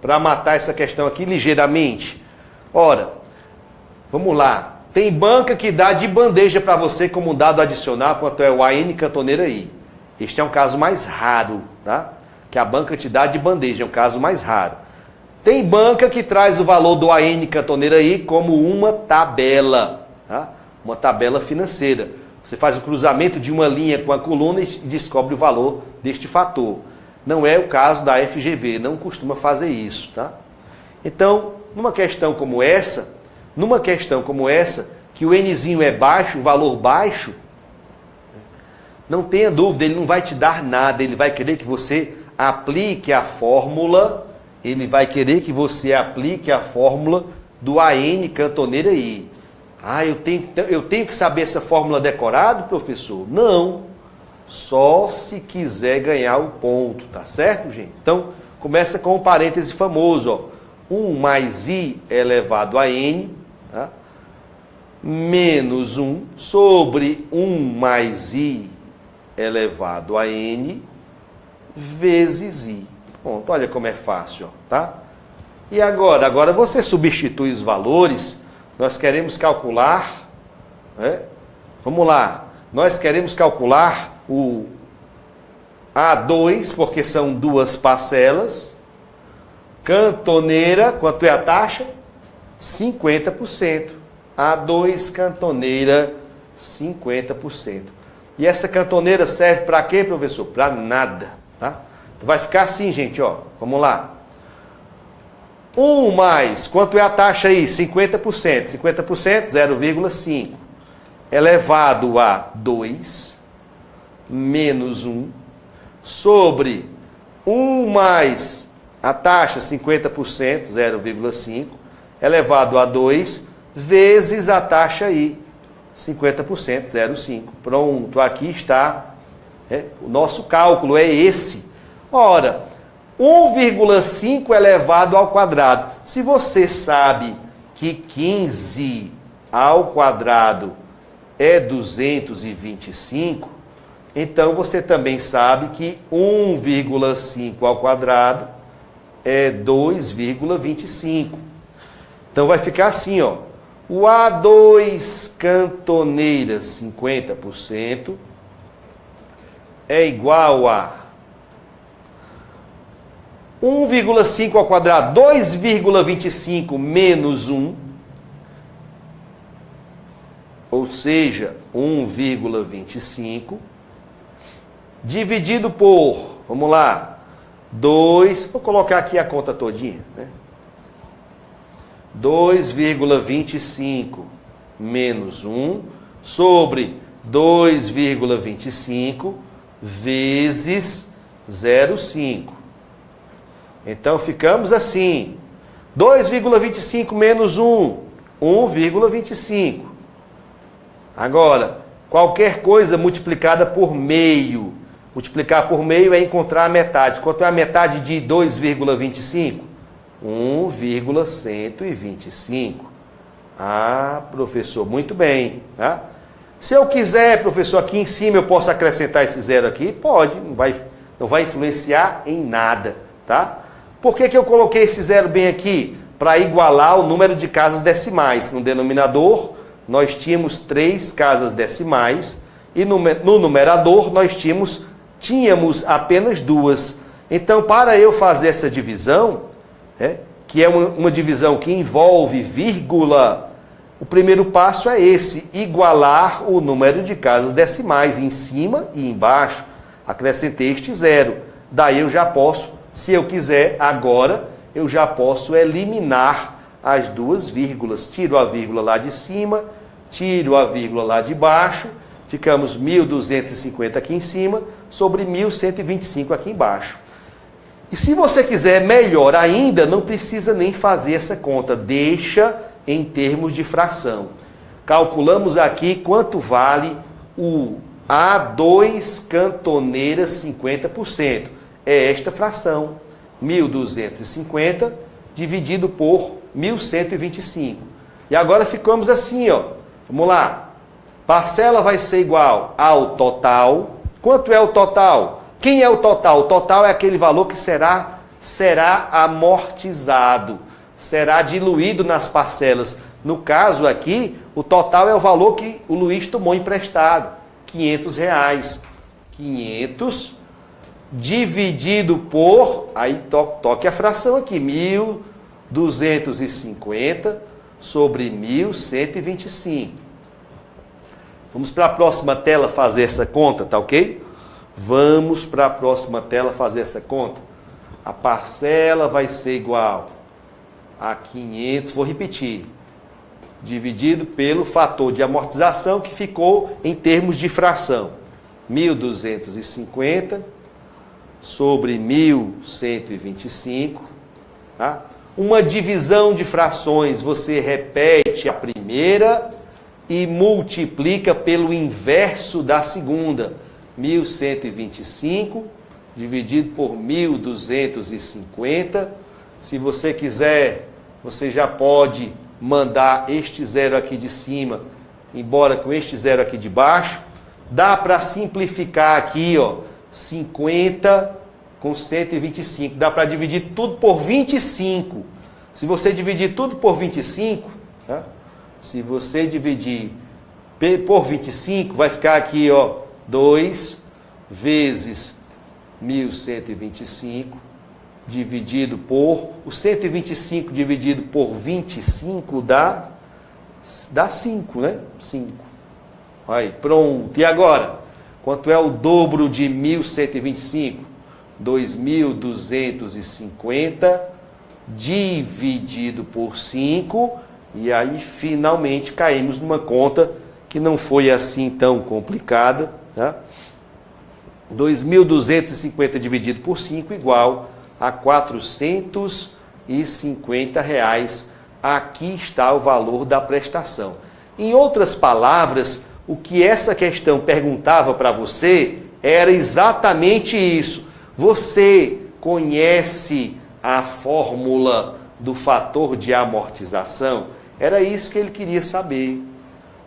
para matar essa questão aqui ligeiramente? Ora, vamos lá. Tem banca que dá de bandeja para você como um dado adicional quanto é o AN cantoneira I. Este é um caso mais raro, tá? Que a banca te dá de bandeja, é um caso mais raro. Tem banca que traz o valor do AN cantoneira I como uma tabela, tá? Uma tabela financeira. Você faz o cruzamento de uma linha com a coluna e descobre o valor deste fator. Não é o caso da FGV, não costuma fazer isso, tá? Então, numa questão como essa, que o Nzinho é baixo, o valor baixo, não tenha dúvida, ele não vai te dar nada, ele vai querer que você aplique a fórmula, do AN cantoneira I. Eu tenho que saber essa fórmula decorada, professor? Não, só se quiser ganhar o ponto, tá certo, gente? Então, começa com o parêntese famoso, ó. 1 mais I elevado a N, tá? Menos 1 sobre 1 mais I elevado a N vezes I. Pronto, olha como é fácil, tá? E agora? Agora você substitui os valores. Nós queremos calcular, vamos lá, nós queremos calcular o A2, porque são duas parcelas. Cantoneira, quanto é a taxa? 50%. A2 cantoneira, 50%. E essa cantoneira serve para quê, professor? Para nada, tá? Então vai ficar assim, gente, ó. Vamos lá. 1 mais, quanto é a taxa aí? 50%. 50%, 0,5. Elevado a 2, menos 1, sobre 1 mais a taxa, 50%, 0,5, elevado a 2, vezes a taxa I, 50%, 0,5. Pronto, aqui está. O nosso cálculo é esse. Ora, 1,5 elevado ao quadrado. Se você sabe que 15 ao quadrado é 225, então você também sabe que 1,5 ao quadrado é 2,25. Então vai ficar assim, ó. O A2 cantoneira 50% é igual a 1,5 ao quadrado, 2,25 menos 1, ou seja, 1,25, dividido por, vamos lá, 2, vou colocar aqui a conta todinha, né? 2,25 menos 1 sobre 2,25 vezes 0,5. Então ficamos assim, 2,25 menos 1, 1,25. Agora, qualquer coisa multiplicada por meio. Multiplicar por meio é encontrar a metade. Quanto é a metade de 2,25? 1,125. Ah, professor, muito bem. Tá? Se eu quiser, professor, aqui em cima eu posso acrescentar esse zero aqui? Pode, não vai influenciar em nada, tá? Por que eu coloquei esse zero bem aqui? Para igualar o número de casas decimais. No denominador, nós tínhamos 3 casas decimais e no numerador nós tínhamos apenas 2. Então, para eu fazer essa divisão, que é uma divisão que envolve vírgula, o primeiro passo é esse: igualar o número de casas decimais em cima e embaixo. Acrescentei este 0. Daí eu já posso, se eu quiser, agora eu já posso eliminar as 2 vírgulas. Tiro a vírgula lá de cima, tiro a vírgula lá de baixo, ficamos 1.250 aqui em cima, sobre 1.125 aqui embaixo. E se você quiser melhor ainda, não precisa nem fazer essa conta, deixa em termos de fração. Calculamos aqui quanto vale o A2 cantoneiras 50%. É esta fração, 1.250 dividido por 1.125. E agora ficamos assim, ó. Vamos lá. Parcela vai ser igual ao total. Quanto é o total? Quem é o total? O total é aquele valor que será amortizado, será diluído nas parcelas. No caso aqui, o total é o valor que o Luiz tomou emprestado, R$500. 500 dividido por, aí toque a fração aqui, 1.250 sobre 1.125. Vamos para a próxima tela fazer essa conta, tá ok? Vamos para a próxima tela fazer essa conta. A parcela vai ser igual a 500, vou repetir, dividido pelo fator de amortização que ficou em termos de fração. 1.250 sobre 1.125. Tá? Uma divisão de frações, você repete a primeira e multiplica pelo inverso da segunda. 1.125 dividido por 1.250. Se você quiser, você já pode mandar este 0 aqui de cima embora com este 0 aqui de baixo. Dá para simplificar aqui, ó, 50 com 125. Dá para dividir tudo por 25. Se você dividir tudo por 25, tá? Se você dividir por 25, vai ficar aqui, ó, 2 vezes 1.125 dividido por... O 125 dividido por 25 dá 5, né? 5. Aí, pronto. E agora? Quanto é o dobro de 1.125? 2.250 dividido por 5. E aí, finalmente, caímos numa conta que não foi assim tão complicada, tá? 2.250 dividido por 5 igual a R$450. Aqui está o valor da prestação. Em outras palavras, o que essa questão perguntava para você era exatamente isso. Você conhece a fórmula do fator de amortização? Era isso que ele queria saber.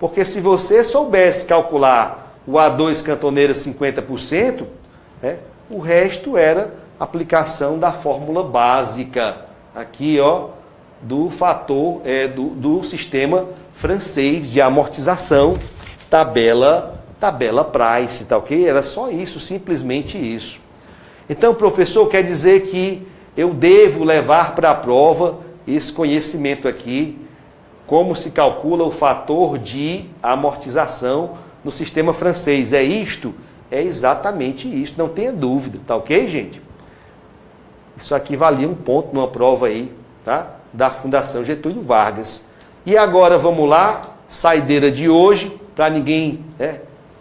Porque se você soubesse calcular o A2 cantoneira 50%, o resto era aplicação da fórmula básica. Aqui, ó, do fator, do sistema francês de amortização, tabela Price, tá ok? Era só isso, simplesmente isso. Então, professor, quer dizer que eu devo levar para a prova esse conhecimento aqui, como se calcula o fator de amortização no sistema francês. É isto? É exatamente isso, não tenha dúvida, tá ok, gente? Isso aqui valia um ponto numa prova aí, tá? Da Fundação Getúlio Vargas. E agora vamos lá, saideira de hoje, para ninguém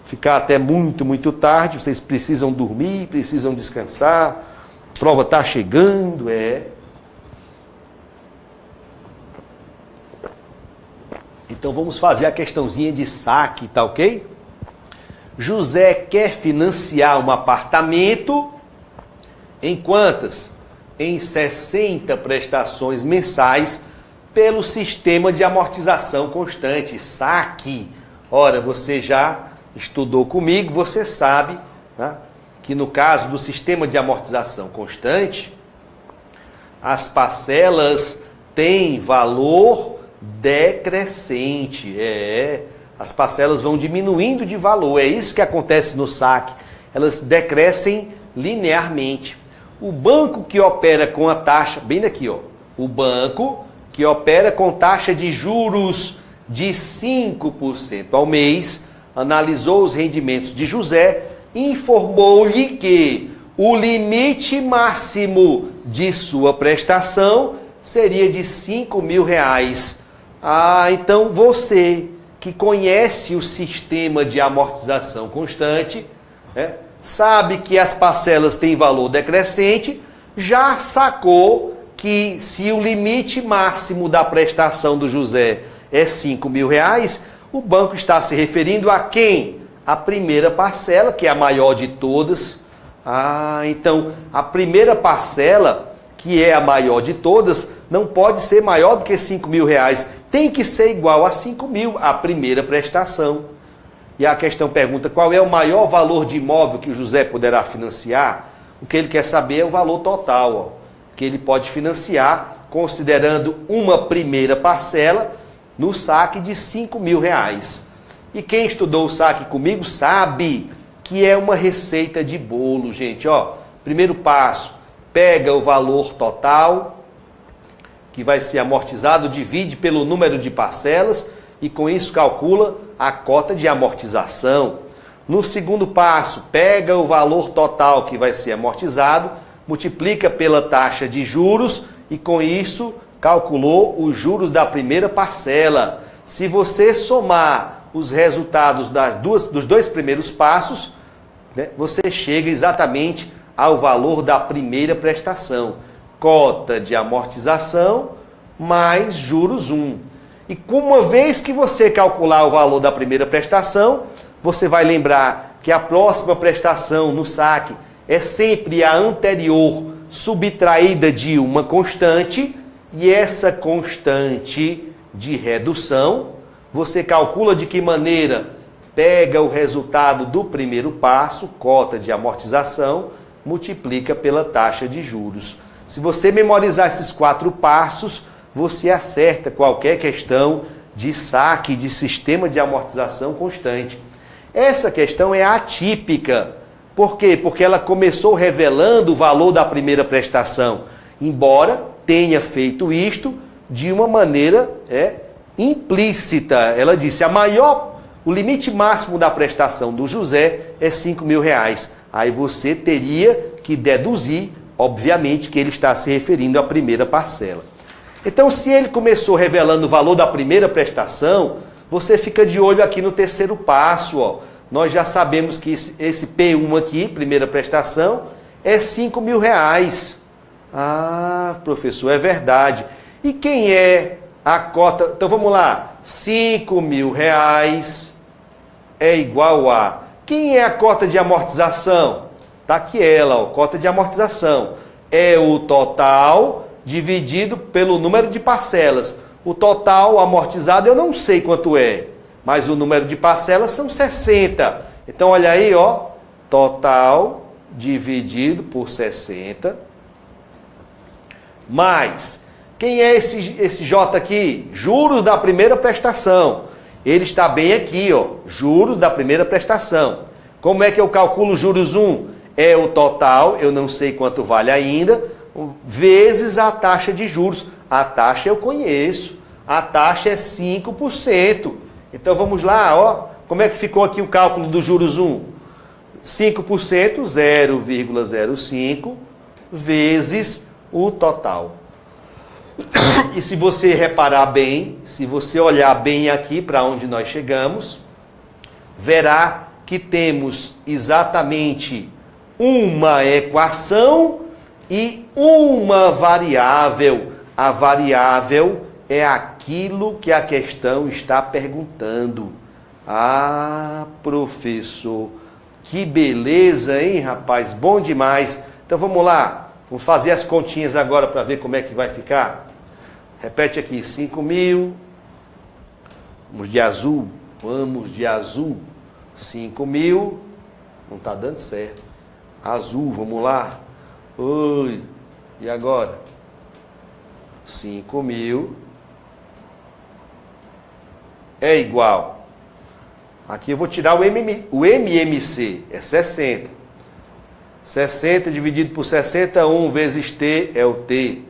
ficar até muito tarde. Vocês precisam dormir, precisam descansar. A prova está chegando, Então vamos fazer a questãozinha de saque, tá ok? José quer financiar um apartamento em quantas? Em 60 prestações mensais pelo sistema de amortização constante, saque. Ora, você já estudou comigo, você sabe, tá, que no caso do sistema de amortização constante, as parcelas têm valor decrescente. As parcelas vão diminuindo de valor. É isso que acontece no saque. Elas decrescem linearmente. O banco que opera com a taxa, bem daqui, ó. O banco que opera com taxa de juros de 5% ao mês, analisou os rendimentos de José e informou-lhe que o limite máximo de sua prestação seria de R$5.000. Então você que conhece o sistema de amortização constante, sabe que as parcelas têm valor decrescente, já sacou que se o limite máximo da prestação do José é R$5.000, o banco está se referindo a quem? A primeira parcela, que é a maior de todas. Então a primeira parcela, que é a maior de todas, não pode ser maior do que R$5.000. Tem que ser igual a R$5.000, a primeira prestação. E a questão pergunta, qual é o maior valor de imóvel que o José poderá financiar? O que ele quer saber é o valor total, que ele pode financiar, considerando uma primeira parcela no saque de R$5.000. E quem estudou o saque comigo sabe que é uma receita de bolo, gente. Primeiro passo, pega o valor total, que vai ser amortizado, divide pelo número de parcelas e com isso calcula a cota de amortização. No segundo passo, pega o valor total que vai ser amortizado, multiplica pela taxa de juros e com isso calculou os juros da primeira parcela. Se você somar os resultados dos dois primeiros passos, você chega exatamente ao valor da primeira prestação. Cota de amortização mais juros 1. E uma vez que você calcular o valor da primeira prestação, você vai lembrar que a próxima prestação no saque é sempre a anterior subtraída de uma constante, e essa constante de redução, você calcula de que maneira? Pega o resultado do primeiro passo, cota de amortização, multiplica pela taxa de juros. Se você memorizar esses 4 passos, você acerta qualquer questão de saque de sistema de amortização constante. Essa questão é atípica. Por quê? Porque ela começou revelando o valor da primeira prestação, embora tenha feito isto de uma maneira implícita. Ela disse, o limite máximo da prestação do José é R$5.000. Aí você teria que deduzir, obviamente, que ele está se referindo à primeira parcela. Então, se ele começou revelando o valor da primeira prestação, você fica de olho aqui no terceiro passo. Nós já sabemos que esse P1 aqui, primeira prestação, é R$5.000. Professor, é verdade. E quem é a cota? Então vamos lá. R$5.000 é igual a... Quem é a cota de amortização? Está aqui ela, cota de amortização. É o total dividido pelo número de parcelas. O total amortizado eu não sei quanto é, mas o número de parcelas são 60. Então olha aí, total dividido por 60. Mais, quem é esse J aqui? Juros da primeira prestação. Ele está bem aqui, juros da primeira prestação. Como é que eu calculo juros 1? É o total, eu não sei quanto vale ainda, vezes a taxa de juros. A taxa eu conheço, a taxa é 5%. Então vamos lá, como é que ficou aqui o cálculo dos juros 1? 5%, 0,05, vezes o total. E se você reparar bem, se você olhar bem aqui para onde nós chegamos, verá que temos exatamente uma equação e uma variável. A variável é aquilo que a questão está perguntando. Professor, que beleza, hein, rapaz? Bom demais. Então vamos lá. Vamos fazer as continhas agora para ver como é que vai ficar. Repete aqui, 5.000. Vamos de azul. 5.000. Não está dando certo. Azul, vamos lá. E agora? 5.000 é igual. Aqui eu vou tirar o MMC, é 60. 60 dividido por 60, 1 vezes T é o T,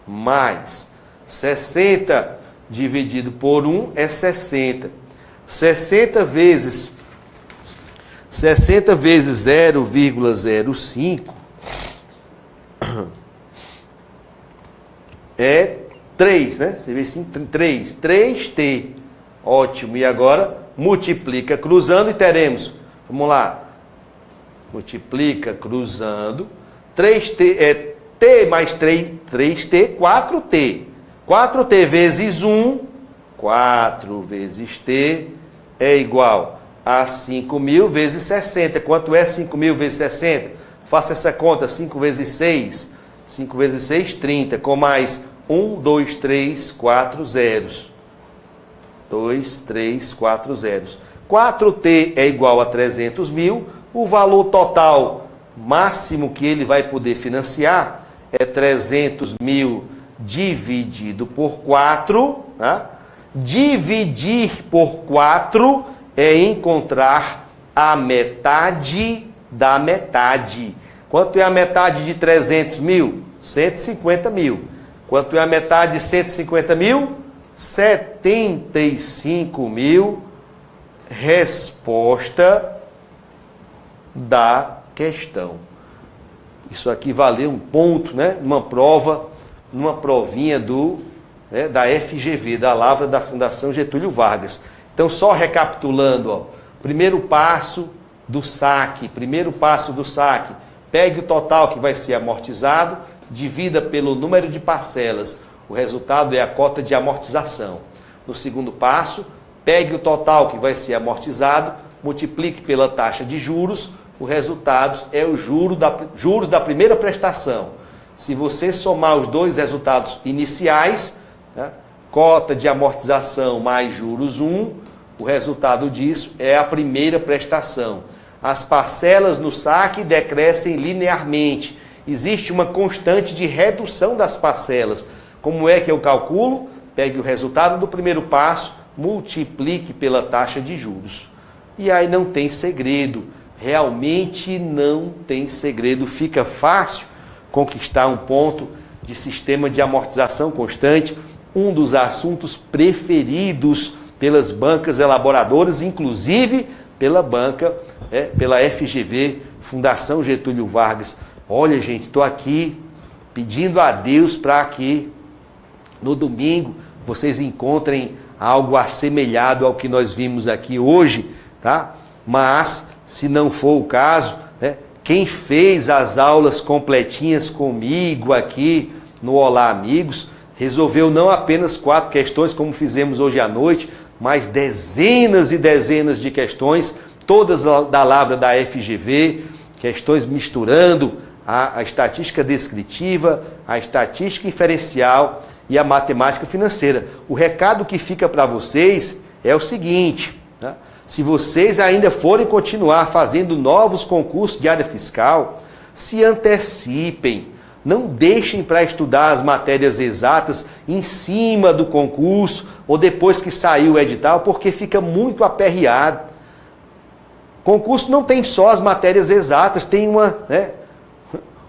mais 60 dividido por 1 é 60. 60 vezes 0,05 é 3, né? Você vê assim, 3T. Ótimo. E agora multiplica cruzando e teremos, vamos lá, multiplica cruzando, 3T é T mais 3T, 4T. 4T vezes 1, 4 vezes T é igual a 5.000 vezes 60. Quanto é 5.000 vezes 60? Faça essa conta, 5 vezes 6. 5 vezes 6, 30. Com mais 1, 2, 3, 4 zeros. 2, 3, 4 zeros. 4T é igual a 300 mil. O valor total máximo que ele vai poder financiar é 300 mil dividido por 4. Tá? Dividir por 4 é encontrar a metade da metade. Quanto é a metade de 300 mil? 150 mil. Quanto é a metade de 150 mil? 75 mil. Resposta da questão. Isso aqui valeu um ponto, né? Numa provinha da FGV, da Lavra da Fundação Getúlio Vargas. Então, só recapitulando, ó, primeiro passo do saque, pegue o total que vai ser amortizado, divida pelo número de parcelas, o resultado é a cota de amortização. No segundo passo, pegue o total que vai ser amortizado, multiplique pela taxa de juros, o resultado é o juros da primeira prestação. Se você somar os dois resultados iniciais, né, cota de amortização mais juros 1, o resultado disso é a primeira prestação. As parcelas no saque decrescem linearmente. Existe uma constante de redução das parcelas. Como é que eu calculo? Pegue o resultado do primeiro passo, multiplique pela taxa de juros. E aí não tem segredo. Realmente não tem segredo. Fica fácil conquistar um ponto de sistema de amortização constante, um dos assuntos preferidos pelas bancas elaboradoras, inclusive pela pela FGV, Fundação Getúlio Vargas. Olha, gente, estou aqui pedindo a Deus para que no domingo vocês encontrem algo assemelhado ao que nós vimos aqui hoje, tá? Mas, se não for o caso, né, quem fez as aulas completinhas comigo aqui no Olá Amigos, resolveu não apenas 4 questões, como fizemos hoje à noite, mas dezenas e dezenas de questões, todas da Lavra da FGV, questões misturando a estatística descritiva, a estatística inferencial e a matemática financeira. O recado que fica para vocês é o seguinte, né? Se vocês ainda forem continuar fazendo novos concursos de área fiscal, se antecipem. Não deixem para estudar as matérias exatas em cima do concurso ou depois que saiu o edital, porque fica muito aperreado. Concurso não tem só as matérias exatas, tem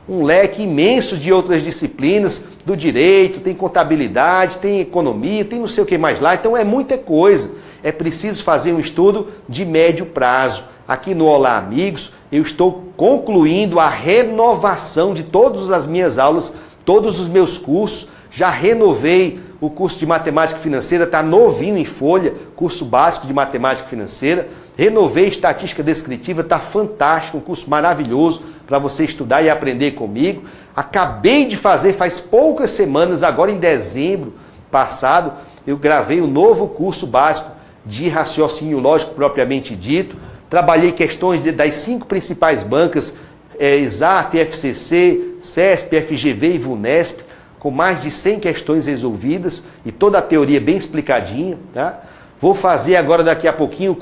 um leque imenso de outras disciplinas, do direito, tem contabilidade, tem economia, tem não sei o que mais lá, então é muita coisa. É preciso fazer um estudo de médio prazo. Aqui no Olá Amigos, eu estou concluindo a renovação de todas as minhas aulas, todos os meus cursos. Já renovei o curso de Matemática Financeira, está novinho em folha, curso básico de Matemática Financeira. Renovei Estatística Descritiva, está fantástico, um curso maravilhoso para você estudar e aprender comigo. Acabei de fazer, faz poucas semanas, agora em dezembro passado, eu gravei o novo curso básico de raciocínio lógico propriamente dito. Trabalhei questões das 5 principais bancas, ESAF, FCC, CESP, FGV e VUNESP, com mais de 100 questões resolvidas e toda a teoria bem explicadinha. Tá? Vou fazer agora daqui a pouquinho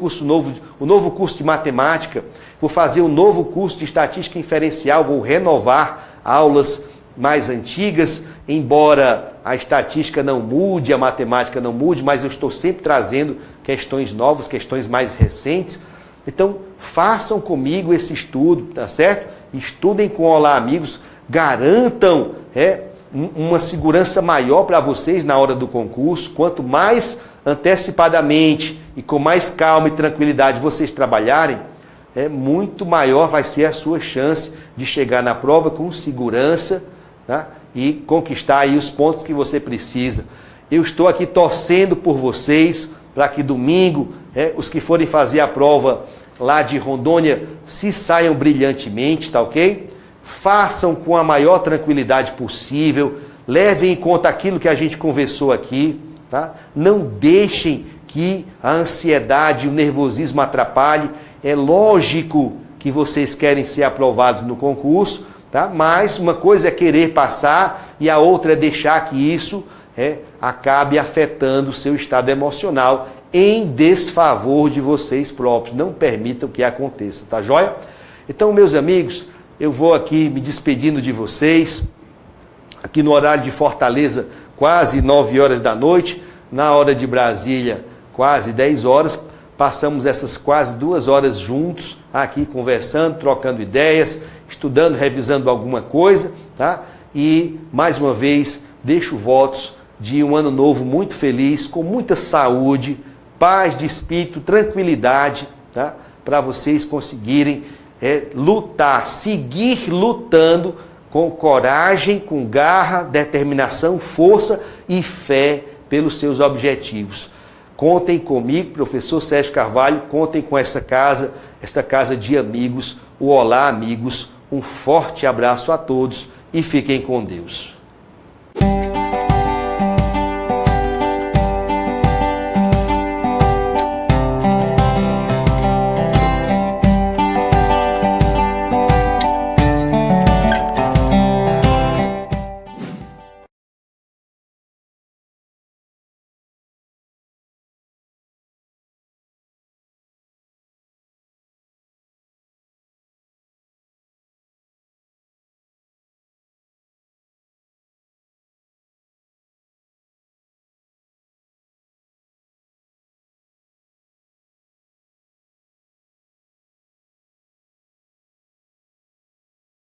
o novo curso de matemática, vou fazer o novo curso de estatística inferencial, vou renovar aulas mais antigas, embora a estatística não mude, a matemática não mude, mas eu estou sempre trazendo questões novas, questões mais recentes. Então, façam comigo esse estudo, tá certo? Estudem com o Olá Amigos, garantam uma segurança maior para vocês na hora do concurso. Quanto mais antecipadamente e com mais calma e tranquilidade vocês trabalharem, muito maior vai ser a sua chance de chegar na prova com segurança, tá? E conquistar aí os pontos que você precisa. Eu estou aqui torcendo por vocês, para que domingo, os que forem fazer a prova lá de Rondônia, se saiam brilhantemente, tá ok? Façam com a maior tranquilidade possível, levem em conta aquilo que a gente conversou aqui, tá? Não deixem que a ansiedade e o nervosismo atrapalhem. É lógico que vocês querem ser aprovados no concurso, tá? Mas uma coisa é querer passar e a outra é deixar que isso acabe afetando o seu estado emocional em desfavor de vocês próprios. Não permitam que aconteça, tá joia? Então, meus amigos, eu vou aqui me despedindo de vocês, aqui no horário de Fortaleza, quase 9 horas da noite, na hora de Brasília, quase 10 horas, passamos essas quase 2 horas juntos, aqui conversando, trocando ideias, estudando, revisando alguma coisa, tá? E, mais uma vez, deixo votos de um ano novo muito feliz, com muita saúde, paz de espírito, tranquilidade, tá? Para vocês conseguirem lutar, seguir lutando com coragem, com garra, determinação, força e fé pelos seus objetivos. Contem comigo, professor Sérgio Carvalho, contem com esta casa de amigos, o Olá Amigos. Um forte abraço a todos e fiquem com Deus.